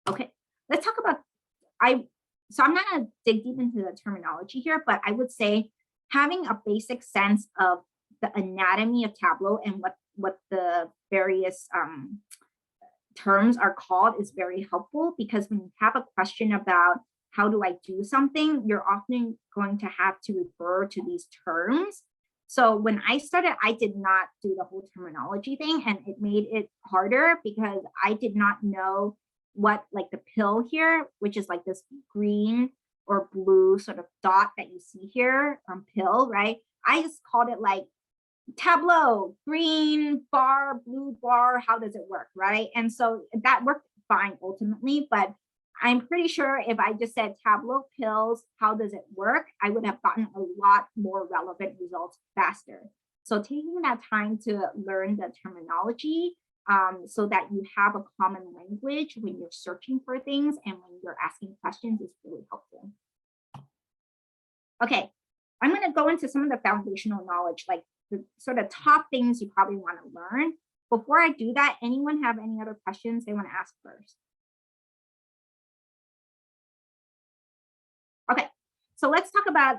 Okay, let's talk about, so I'm not going to dig deep into the terminology here, but I would say having a basic sense of the anatomy of Tableau and what the various terms are called is very helpful, because when you have a question about how do I do something, you're often going to have to refer to these terms. So when I started, I did not do the whole terminology thing, and it made it harder because I did not know what like the pill here, which is like this green or blue sort of dot that you see here on pill, right? I just called it like Tableau, green bar, blue bar, how does it work, right? And so that worked fine ultimately, but I'm pretty sure if I just said Tableau pills, how does it work, I would have gotten a lot more relevant results faster. So taking that time to learn the terminology so that you have a common language when you're searching for things and when you're asking questions is really helpful. Okay, I'm going to go into some of the foundational knowledge, like the sort of top things you probably want to learn. Before I do that, anyone have any other questions they want to ask first? Okay, So let's talk about,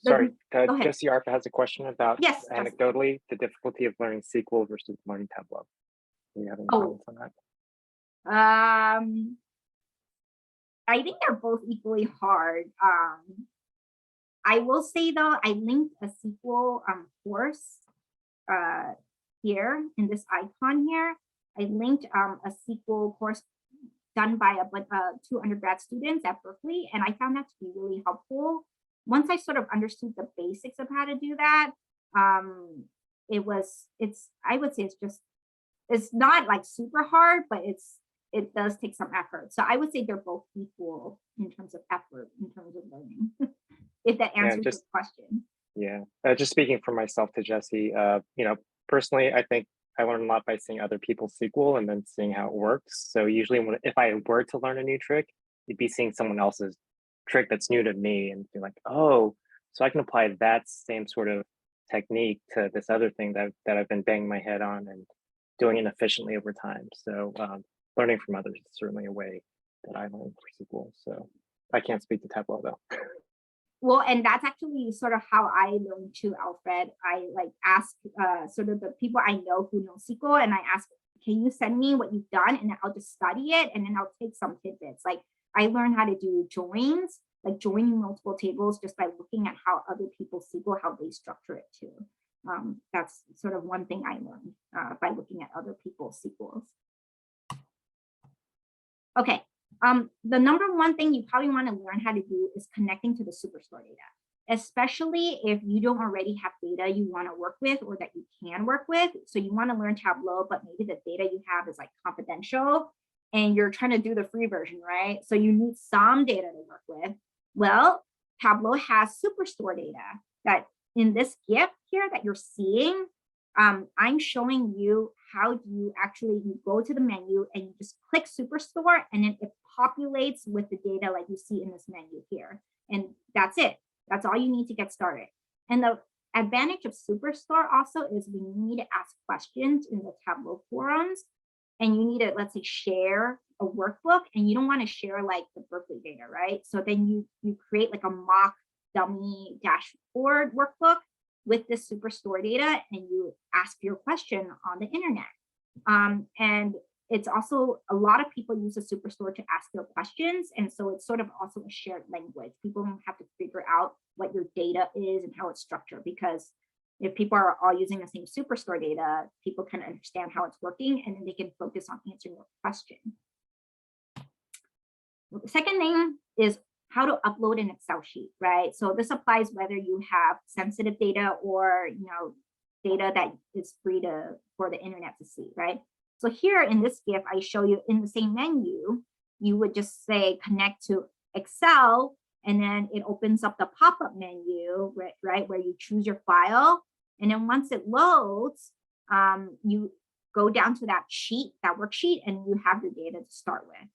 Sorry, go ahead. Jesse Arpa has a question about Yes, Jesse. anecdotally the difficulty of learning SQL versus learning Tableau. Do you have any Oh. comments on that? I think they're both equally hard. I will say though, I linked a SQL course here in this icon here. I linked a SQL course done by two undergrad students at Berkeley, and I found that to be really helpful. Once I sort of understood the basics of how to do that, I would say it's not like super hard, but it does take some effort. So I would say they're both equal in terms of effort, in terms of learning, if that answers your question. Yeah, just speaking for myself to Jesse, personally, I think I learn a lot by seeing other people's SQL and then seeing how it works. So usually if I were to learn a new trick, you'd be seeing someone else's trick that's new to me and be like, oh, so I can apply that same sort of technique to this other thing that I've been banging my head on and doing it efficiently over time. So learning from others is certainly a way that I learn for SQL. So I can't speak to Tableau though. Well, and that's actually sort of how I learned too, Alfred. I ask sort of the people I know who know SQL, and I ask, can you send me what you've done? And then I'll just study it, and then I'll take some tidbits. Like I learned how to do joins, like joining multiple tables just by looking at how other people's SQL, how they structure it too. That's sort of one thing I learned by looking at other people's SQLs. Okay. The number one thing you probably want to learn how to do is connecting to the Superstore data, especially if you don't already have data you want to work with or that you can work with. So you want to learn Tableau, but maybe the data you have is like confidential and you're trying to do the free version, right? So you need some data to work with. Well, Tableau has Superstore data that in this GIF here that you're seeing, I'm showing you how you go to the menu and you just click Superstore and then it populates with the data like you see in this menu here. And that's it. That's all you need to get started. And the advantage of Superstore also is when you need to ask questions in the Tableau forums and you need to, let's say, share a workbook and you don't want to share like the Berkeley data, right? So then you create like a mock dummy dashboard workbook with this Superstore data and you ask your question on the internet. And it's also, a lot of people use the Superstore to ask their questions. And so it's sort of also a shared language. People don't have to figure out what your data is and how it's structured, because if people are all using the same Superstore data, people can understand how it's working and then they can focus on answering your question. The second thing is how to upload an Excel sheet, right? So this applies whether you have sensitive data or data that is free for the internet to see, right? So here in this GIF, I show you in the same menu, you would just say connect to Excel, and then it opens up the pop-up menu, right, where you choose your file. And then once it loads, you go down to that sheet, that worksheet, and you have your data to start with.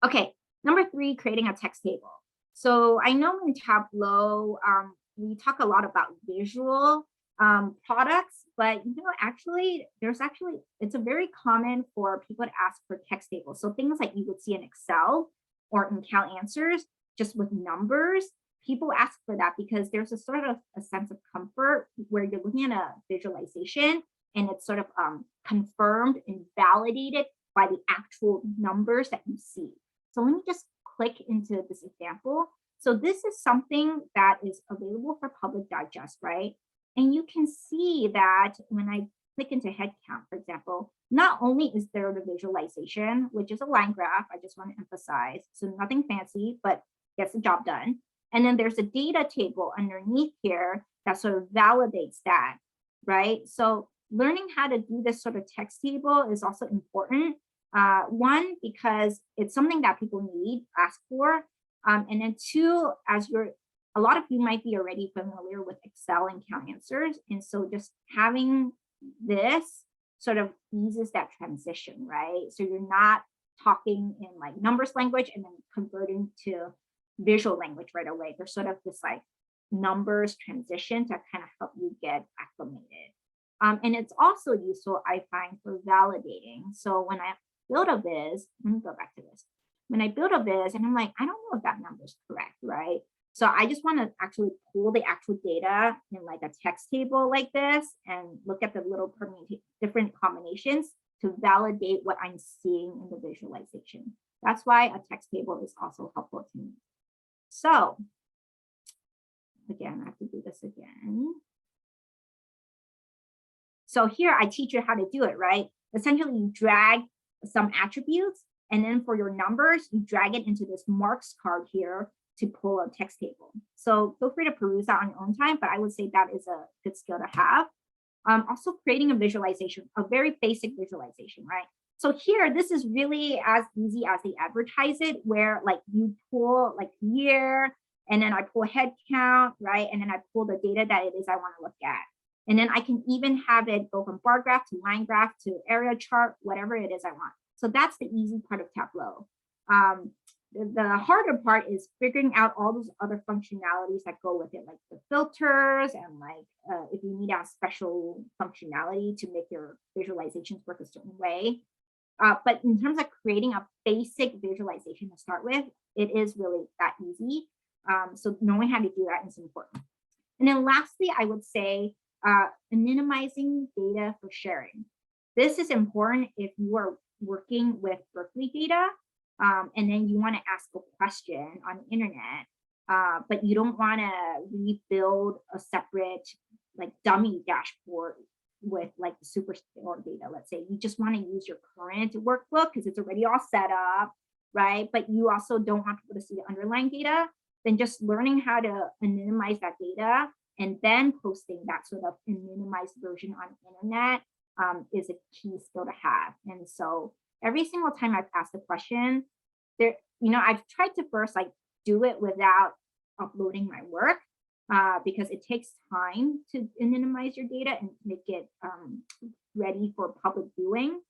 Okay, number 3, creating a text table. So I know in Tableau, we talk a lot about visual products, but it's a very common for people to ask for text tables. So things like you would see in Excel or in Cal Answers, just with numbers, people ask for that because there's a sort of a sense of comfort where you're looking at a visualization and it's sort of confirmed and validated by the actual numbers that you see. So let me just click into this example. So this is something that is available for public digest, right? And you can see that when I click into head count, for example, not only is there the visualization, which is a line graph, I just want to emphasize, so nothing fancy, but gets the job done. And then there's a data table underneath here that sort of validates that, right? So learning how to do this sort of text table is also important. One, because it's something that people ask for. And then 2, a lot of you might be already familiar with Excel and Cal Answers. And so just having this sort of eases that transition, right? So you're not talking in like numbers language and then converting to visual language right away. There's sort of this like numbers transition to kind of help you get acclimated. And it's also useful, I find, for validating. So when I build a viz, let me go back to this. when I build a viz and I'm like, I don't know if that number is correct, right? So I just want to actually pull the actual data in like a text table like this and look at the little different combinations to validate what I'm seeing in the visualization. That's why a text table is also helpful to me. So again, I have to do this again. So here I teach you how to do it, right? Essentially, you drag some attributes, and then for your numbers, you drag it into this marks card here to pull a text table. So feel free to peruse that on your own time, but I would say that is a good skill to have. Also creating a visualization, a very basic visualization, right? So here, this is really as easy as they advertise it, where like you pull like year, and then I pull head count, right? And then I pull the data that it is I want to look at. And then I can even have it go from bar graph to line graph to area chart, whatever it is I want. So that's the easy part of Tableau. The harder part is figuring out all those other functionalities that go with it, like the filters and like if you need a special functionality to make your visualizations work a certain way. But in terms of creating a basic visualization to start with, it is really that easy. So knowing how to do that is important. And then lastly, I would say minimizing data for sharing. This is important if you are working with Berkeley data and then you want to ask a question on the internet, but you don't want to rebuild a separate like dummy dashboard with like the Superstore data. Let's say you just want to use your current workbook because it's already all set up, right? But you also don't want people to see the underlying data. Then just learning how to minimize that data and then posting that sort of minimized version on the internet is a key skill to have. And so every single time I've asked a question, there, I've tried to first like do it without uploading my work because it takes time to minimize your data and make it ready for public viewing.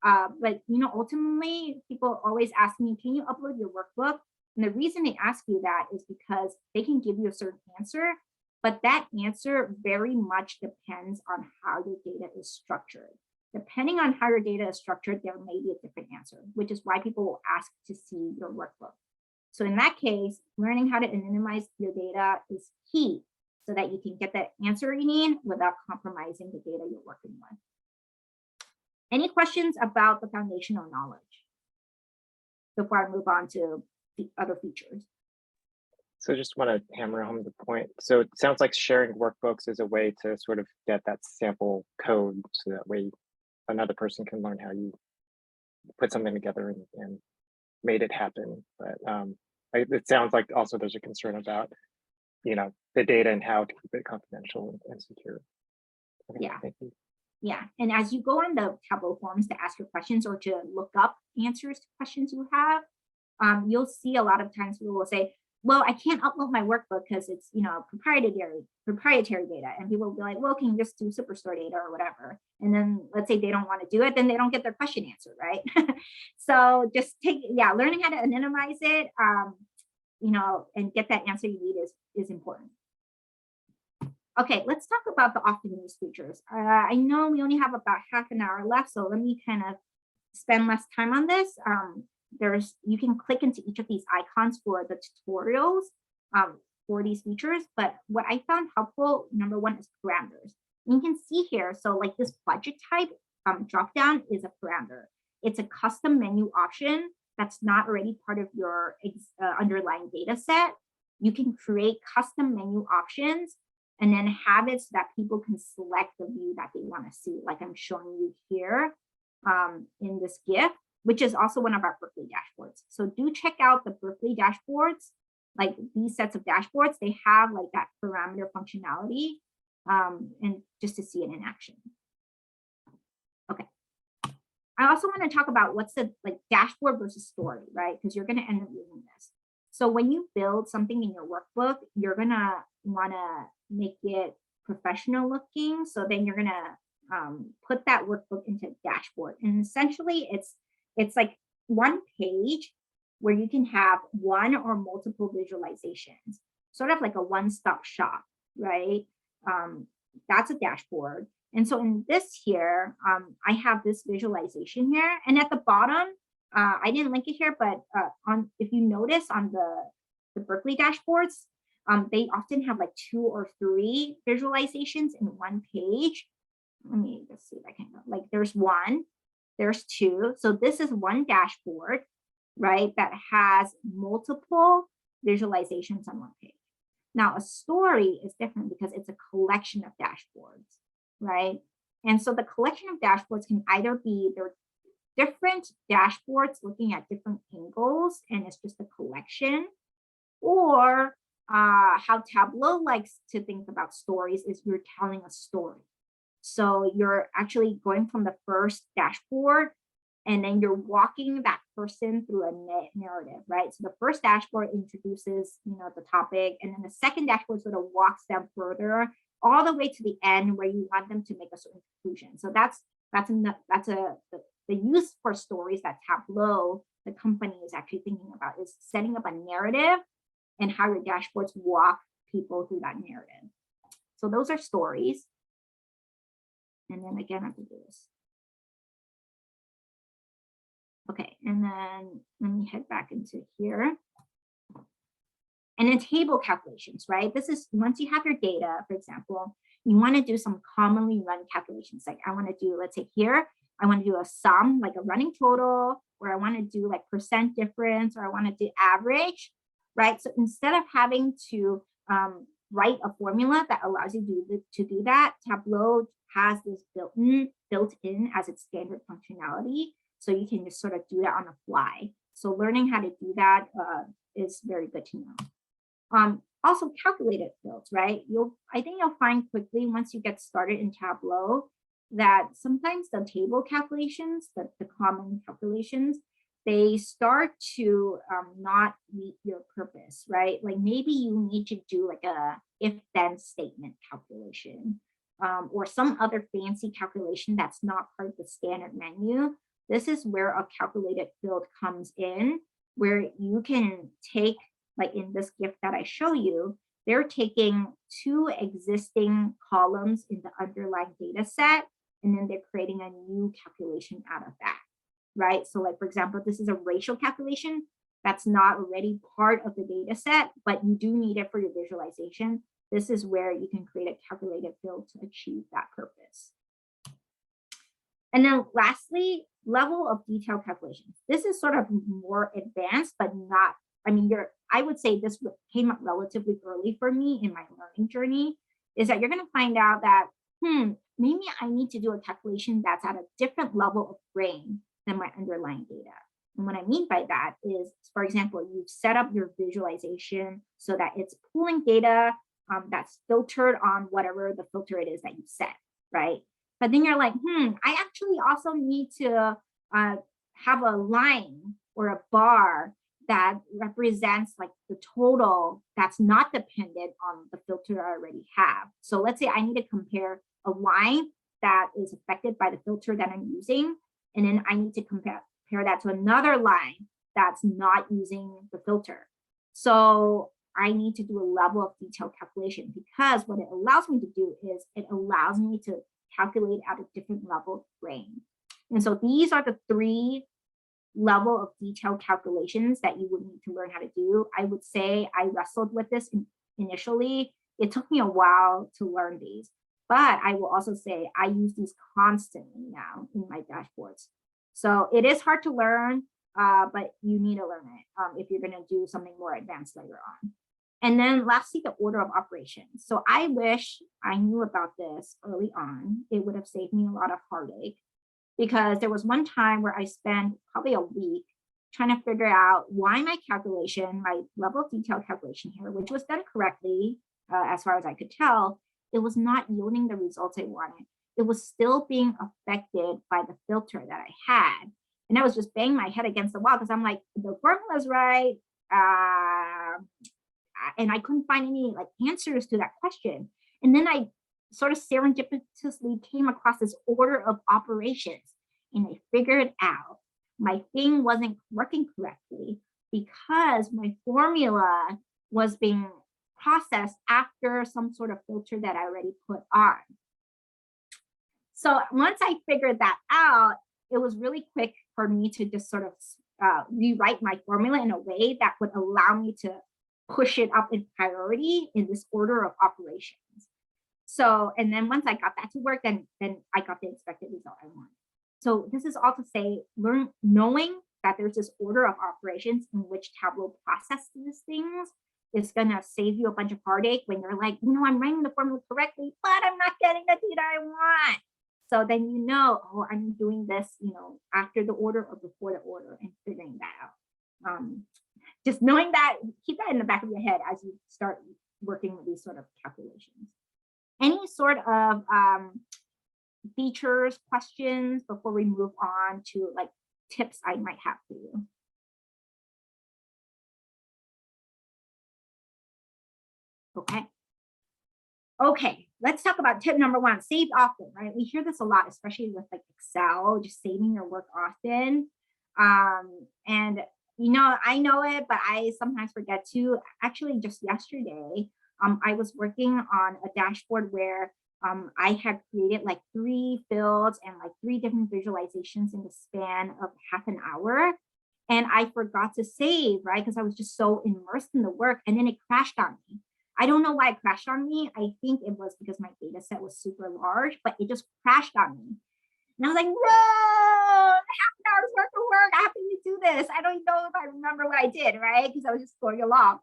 But ultimately, people always ask me, can you upload your workbook? And the reason they ask you that is because they can give you a certain answer, but that answer very much depends on how your data is structured. Depending on how your data is structured, there may be a different answer, which is why people will ask to see your workbook. So in that case, learning how to minimize your data is key so that you can get the answer you need without compromising the data you're working with. Any questions about the foundational knowledge before I move on to the other features? So just want to hammer home the point. So it sounds like sharing workbooks is a way to sort of get that sample code so that way another person can learn how you put something together and made it happen. But it sounds like also there's a concern about, the data and how to keep it confidential and secure. Okay, yeah. Thank you. Yeah, and as you go on the Tableau forums to ask your questions or to look up answers to questions you have, you'll see a lot of times people will say, well, I can't upload my workbook because it's, proprietary data. And people will be like, well, can you just do Superstore data or whatever? And then let's say they don't want to do it, then they don't get their question answered, right? So just learning how to minimize it, and get that answer you need is important. Okay, let's talk about the often used features. I know we only have about half an hour left, so let me kind of spend less time on this. You can click into each of these icons for the tutorials for these features, but what I found helpful, number one, is parameters. And you can see here, so like this budget type dropdown is a parameter. It's a custom menu option that's not already part of your underlying data set. You can create custom menu options and then have it so that people can select the view that they want to see, like I'm showing you here in this GIF, which is also one of our Berkeley dashboards. So do check out the Berkeley dashboards, like these sets of dashboards, they have like that parameter functionality and just to see it in action. Okay. I also want to talk about what's the dashboard versus story, right? Because you're going to end up using this. So when you build something in your workbook, you're going to want to make it professional looking. So then you're going to put that workbook into a dashboard. And essentially it's like one page where you can have one or multiple visualizations, sort of like a one-stop shop, right? That's a dashboard. And so in this here, I have this visualization here. And at the bottom, I didn't link it here, but if you notice on the Berkeley dashboards, they often have like 2 or 3 visualizations in one page. Let me just see if I can go. Like there's 1, there's 2. So this is one dashboard, right, that has multiple visualizations on one page. Now a story is different because it's a collection of dashboards, right? And so the collection of dashboards can either be they're different dashboards looking at different angles and it's just a collection, or how Tableau likes to think about stories is you're telling a story. So you're actually going from the first dashboard and then you're walking that person through a narrative, right? So the first dashboard introduces, the topic, and then the second dashboard sort of walks them further all the way to the end where you want them to make a certain conclusion. So that's the use for stories that Tableau, the company, is actually thinking about, is setting up a narrative and how your dashboards walk people through that narrative. So those are stories. And then again, I have to do this. Okay, and then let me head back into here. And then table calculations, right? This is once you have your data, for example, you want to do some commonly run calculations. Like I want to do, let's say here, I want to do a sum, like a running total, or I want to do like percent difference, or I want to do average, right? So instead of having to write a formula that allows you to do that, Tableau has this built in as its standard functionality. So you can just sort of do that on the fly. So learning how to do that is very good to know. Also calculated fields, right? I think you'll find quickly once you get started in Tableau that sometimes the table calculations, the common calculations, they start to not meet your purpose, right? Like maybe you need to do like a if-then statement calculation or some other fancy calculation that's not part of the standard menu. This is where a calculated field comes in, where you can take, like in this GIF that I show you, they're taking 2 existing columns in the underlying data set, and then they're creating a new calculation out of that, right? So like, for example, this is a ratio calculation that's not already part of the data set, but you do need it for your visualization. This is where you can create a calculated field to achieve that purpose. And then lastly, level of detail calculations. This is sort of more advanced, but not, I would say this came up relatively early for me in my learning journey, is that you're going to find out that, maybe I need to do a calculation that's at a different level of grain than my underlying data. And what I mean by that is, for example, you've set up your visualization so that it's pulling data that's filtered on whatever the filter it is that you set, right? But then you're like, I actually also need to have a line or a bar that represents like the total that's not dependent on the filter I already have. So let's say I need to compare a line that is affected by the filter that I'm using, and then I need to compare that to another line that's not using the filter. So I need to do a level of detail calculation, because what it allows me to do is it allows me to calculate at a different level of grain. And so these are the 3 level of detail calculations that you would need to learn how to do. I would say I wrestled with this initially. It took me a while to learn these, but I will also say I use these constantly now in my dashboards. So it is hard to learn, but you need to learn it if you're going to do something more advanced later on. And then lastly, the order of operations. So I wish I knew about this early on. It would have saved me a lot of heartache, because there was one time where I spent probably a week trying to figure out why my calculation, my level of detail calculation here, which was done correctly, as far as I could tell, it was not yielding the results I wanted. It was still being affected by the filter that I had. And I was just banging my head against the wall because I'm like, the formula's right. And I couldn't find any like answers to that question. And then I sort of serendipitously came across this order of operations, and I figured out my thing wasn't working correctly because my formula was being processed after some sort of filter that I already put on. So once I figured that out, it was really quick for me to just sort of rewrite my formula in a way that would allow me to push it up in priority in this order of operations. So, and then once I got that to work, then I got the expected result I want. So this is all to say, knowing that there's this order of operations in which Tableau processes things is gonna save you a bunch of heartache when you're like, I'm writing the formula correctly, but I'm not getting the data I want. So then oh, I'm doing this, after the order or before the order, and figuring that out. Just knowing that, keep that in the back of your head as you start working with these sort of calculations. Any sort of features, questions before we move on to like tips I might have for you? Okay, let's talk about tip number 1, save often, right? We hear this a lot, especially with like Excel, just saving your work often. And I know it, but I sometimes forget to. Actually, just yesterday, I was working on a dashboard where I had created like 3 fields and like 3 different visualizations in the span of half an hour. And I forgot to save, right? Because I was just so immersed in the work, and then it crashed on me. I don't know why it crashed on me. I think it was because my data set was super large, but it just crashed on me. And I was like, no, half an hour's worth of work. I have to redo this. I don't even know if I remember what I did, right? Because I was just going along.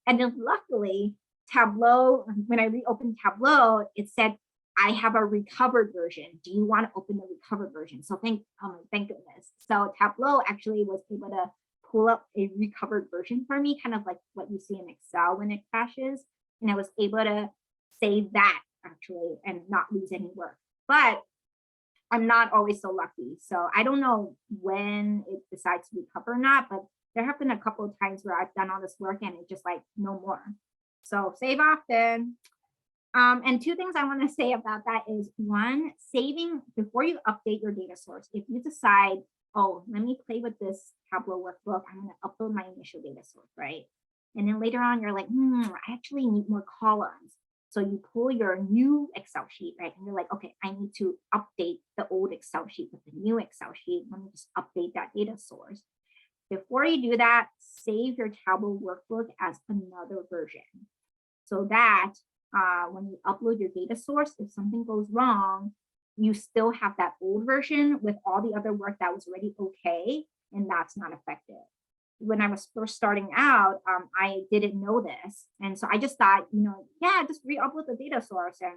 And then luckily, Tableau, when I reopened Tableau, it said, I have a recovered version. Do you want to open the recovered version? So thank goodness. So Tableau actually was able to pull up a recovered version for me, kind of like what you see in Excel when it crashes. And I was able to save that actually and not lose any work. But I'm not always so lucky. So I don't know when it decides to recover or not, but there have been a couple of times where I've done all this work and it's just like no more. So save often. And 2 things I want to say about that is 1, saving before you update your data source. If you decide, oh, let me play with this Tableau workbook, I'm going to upload my initial data source, right? And then later on, you're like, I actually need more columns. So you pull your new Excel sheet, right? And you're like, okay, I need to update the old Excel sheet with the new Excel sheet. Let me just update that data source. Before you do that, save your Tableau workbook as another version. So that when you upload your data source, if something goes wrong, you still have that old version with all the other work that was already okay, and that's not affected. When I was first starting out, I didn't know this. And so I just thought, just re-upload the data source and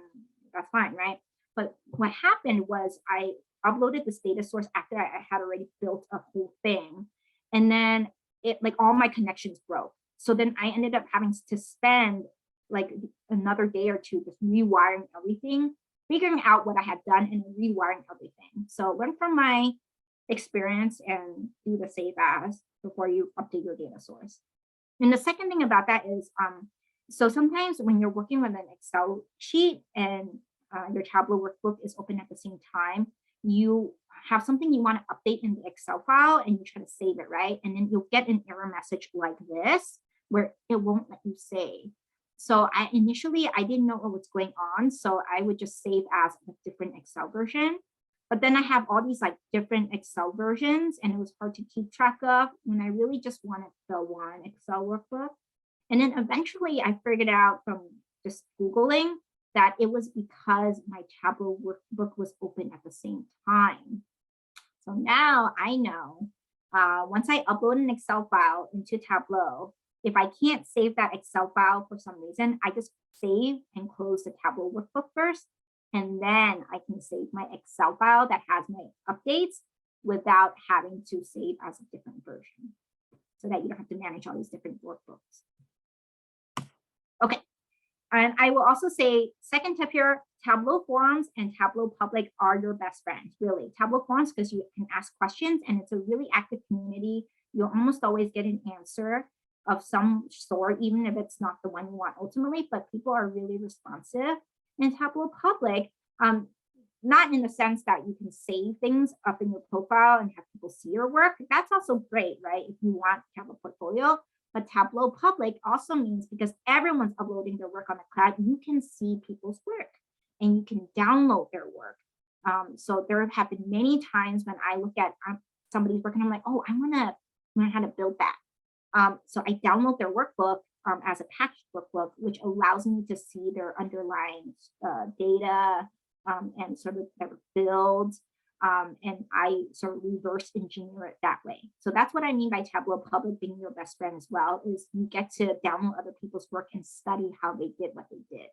that's fine, right? But what happened was I uploaded this data source after I had already built a whole thing. And then all my connections broke. So then I ended up having to spend like another day or 2 just rewiring everything, figuring out what I had done and rewiring everything. So learn from my experience and do the save as before you update your data source. And the second thing about that is, so sometimes when you're working with an Excel sheet and your Tableau workbook is open at the same time, you have something you want to update in the Excel file and you try to save it, right? And then you'll get an error message like this, where it won't let you save. So initially I didn't know what was going on. So I would just save as a different Excel version. But then I have all these like different Excel versions and it was hard to keep track of when I really just wanted the one Excel workbook. And then eventually I figured out from just Googling that it was because my Tableau workbook was open at the same time. So now I know once I upload an Excel file into Tableau, if I can't save that Excel file for some reason, I just save and close the Tableau workbook first. And then I can save my Excel file that has my updates without having to save as a different version so that you don't have to manage all these different workbooks. Okay. And I will also say, second tip here, Tableau forums and Tableau public are your best friends, really. Tableau forums, because you can ask questions and it's a really active community. You'll almost always get an answer of some sort, even if it's not the one you want ultimately, but people are really responsive. And Tableau public, not in the sense that you can save things up in your profile and have people see your work. That's also great, right? If you want to have a portfolio. But Tableau public also means because everyone's uploading their work on the cloud, you can see people's work and you can download their work. So there have been many times when I look at somebody's work and I'm like, oh, I want to learn how to build that. So I download their workbook as a packaged workbook, which allows me to see their underlying data and sort of their builds. And I sort of reverse engineer it that way. So that's what I mean by Tableau Public being your best friend as well, is you get to download other people's work and study how they did what they did.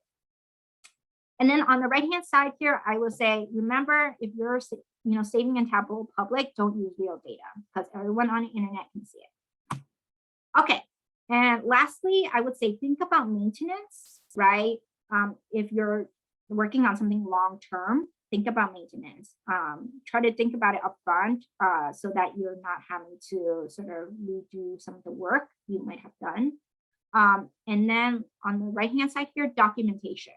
And then on the right-hand side here, I will say, remember, if you're saving in Tableau Public, don't use real data because everyone on the internet can see it. Okay, and lastly, I would say think about maintenance, right? If you're working on something long-term, think about maintenance. Try to think about it upfront so that you're not having to sort of redo some of the work you might have done. And then on the right-hand side here, documentation.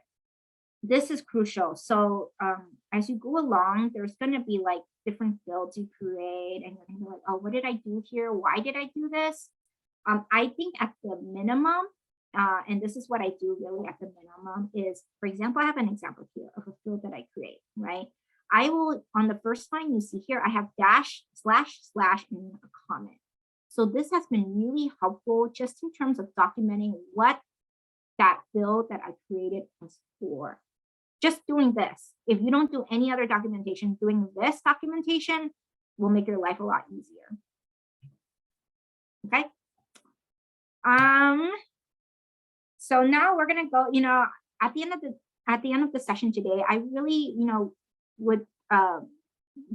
This is crucial. So as you go along, there's going to be like different fields you create, and you're going to be like, oh, what did I do here? Why did I do this? I think at the minimum, and this is what I do really at the minimum is, for example, I have an example here of a field that I create, right? I will, on the first line you see here, I have dash, slash, slash, and a comment. So this has been really helpful just in terms of documenting what that field that I created was for. Just doing this. If you don't do any other documentation, doing this documentation will make your life a lot easier. Okay. So now we're gonna go, at the end of the session today, I really, would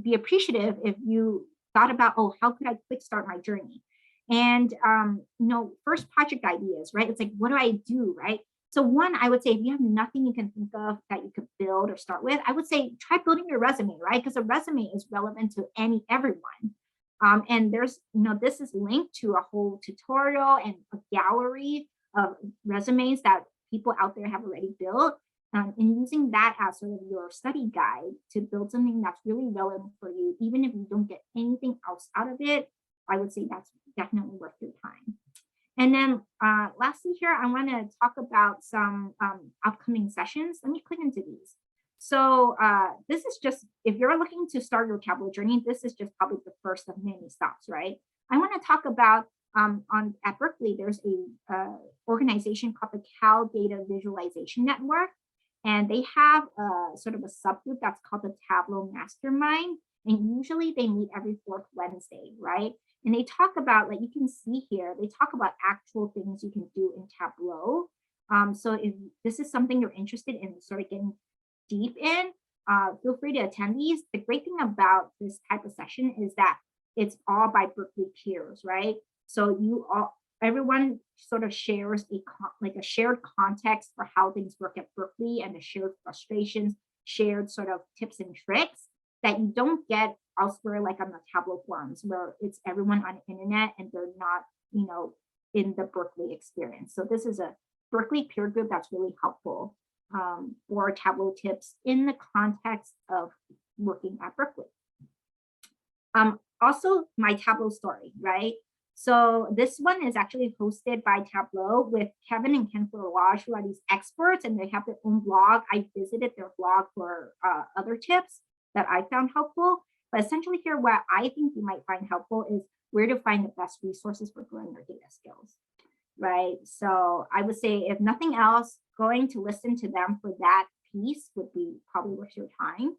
be appreciative if you thought about, oh, how could I quick start my journey? And first project ideas, right? It's like, what do I do, right? So one, I would say if you have nothing you can think of that you could build or start with, I would say try building your resume, right? Because a resume is relevant to everyone. And there's, this is linked to a whole tutorial and a gallery of resumes that people out there have already built. And using that as sort of your study guide to build something that's really relevant for you, even if you don't get anything else out of it, I would say that's definitely worth your time. And then lastly here, I want to talk about some upcoming sessions. Let me click into these. So this is just, if you're looking to start your Tableau journey, this is just probably the first of many stops, right? I want to talk about at Berkeley, there's a organization called the Cal Data Visualization Network. And they have sort of a subgroup that's called the Tableau Mastermind. And usually they meet every fourth Wednesday, right? And they talk about, like you can see here, they talk about actual things you can do in Tableau. So if this is something you're interested in sort of getting deep in, feel free to attend these. The great thing about this type of session is that it's all by Berkeley peers, right? So everyone sort of shares a shared context for how things work at Berkeley, and the shared frustrations, shared sort of tips and tricks that you don't get elsewhere, like on the Tableau forums, where it's everyone on the internet and they're not, in the Berkeley experience. So this is a Berkeley peer group that's really helpful for Tableau tips in the context of working at Berkeley. Also, my Tableau story, right? So this one is actually hosted by Tableau with Kevin and Ken Florage, who are these experts, and they have their own blog. I visited their blog for other tips that I found helpful. But essentially here, what I think you might find helpful is where to find the best resources for growing your data skills, right? So I would say, if nothing else, going to listen to them for that piece would be probably worth your time.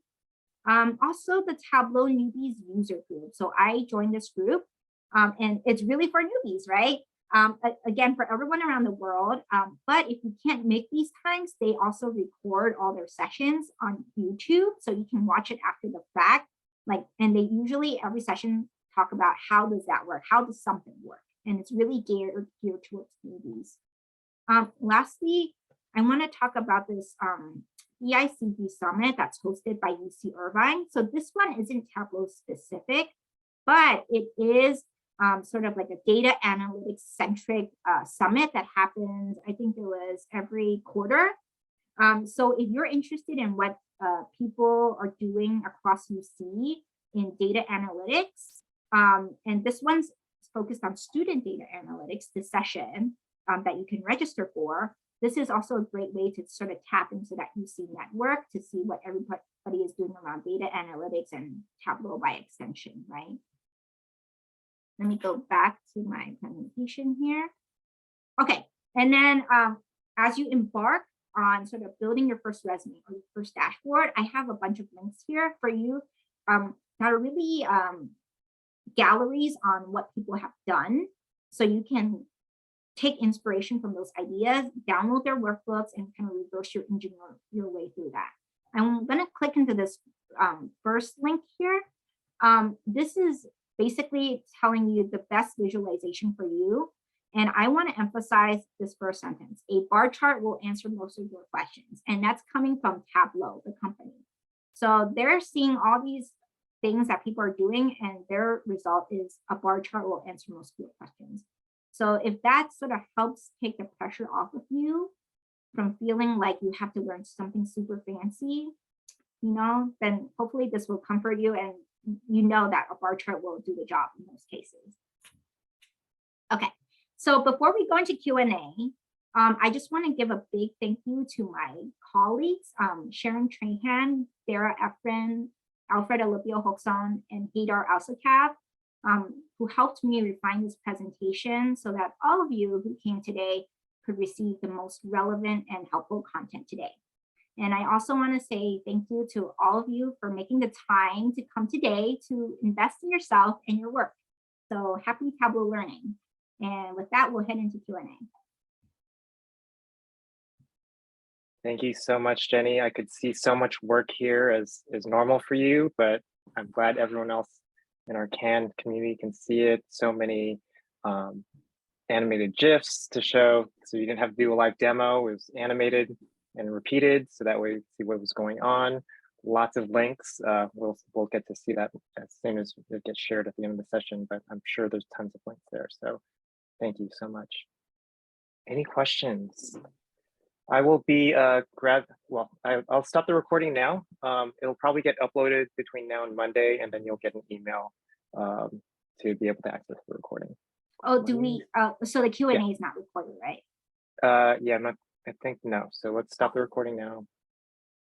Also, the Tableau Newbies user group. So I joined this group, and it's really for newbies, right? Again, for everyone around the world. But if you can't make these times, they also record all their sessions on YouTube, so you can watch it after the fact. And they usually every session talk about how does that work? How does something work? And it's really geared towards newbies. Lastly, I want to talk about this EICD summit that's hosted by UC Irvine. So this one isn't Tableau specific, but it is sort of like a data analytics centric summit that happens, I think it was every quarter. So if you're interested in what people are doing across UC in data analytics, and this one's focused on student data analytics, this session that you can register for. This is also a great way to sort of tap into that UC network to see what everybody is doing around data analytics and Tableau by extension, right? Let me go back to my presentation here. Okay, and then as you embark on sort of building your first resume or your first dashboard, I have a bunch of links here for you that are really galleries on what people have done. So you can take inspiration from those ideas, download their workbooks, and kind of reverse engineer your way through that. I'm going to click into this first link here. This is basically telling you the best visualization for you. And I want to emphasize this first sentence. A bar chart will answer most of your questions. And that's coming from Tableau, the company. So they're seeing all these things that people are doing, and their result is a bar chart will answer most of your questions. So if that sort of helps take the pressure off of you from feeling like you have to learn something super fancy, you know, then hopefully this will comfort you, and you know that a bar chart will do the job in most cases. Okay, so before we go into Q&A, I just want to give a big thank you to my colleagues, Sharon Trahan, Sarah Efren, Alfred Olivio Hoxon, and Hadar Alsakab, who helped me refine this presentation so that all of you who came today could receive the most relevant and helpful content today. And I also want to say thank you to all of you for making the time to come today to invest in yourself and your work. So happy Tableau learning. And with that, we'll head into Q&A. Thank you so much, Jenny. I could see so much work here as normal for you, but I'm glad everyone else in our CAN community can see it. So many animated GIFs to show, so you didn't have to do a live demo. It was animated and repeated, so that way you see what was going on. Lots of links. We'll get to see that as soon as it gets shared at the end of the session, but I'm sure there's tons of links there. So thank you so much. Any questions? I will be I'll stop the recording now. It'll probably get uploaded between now and Monday, and then you'll get an email to be able to access the recording. Oh, do we, so the Q&A is not recorded, right? Yeah, I think no. So let's stop the recording now.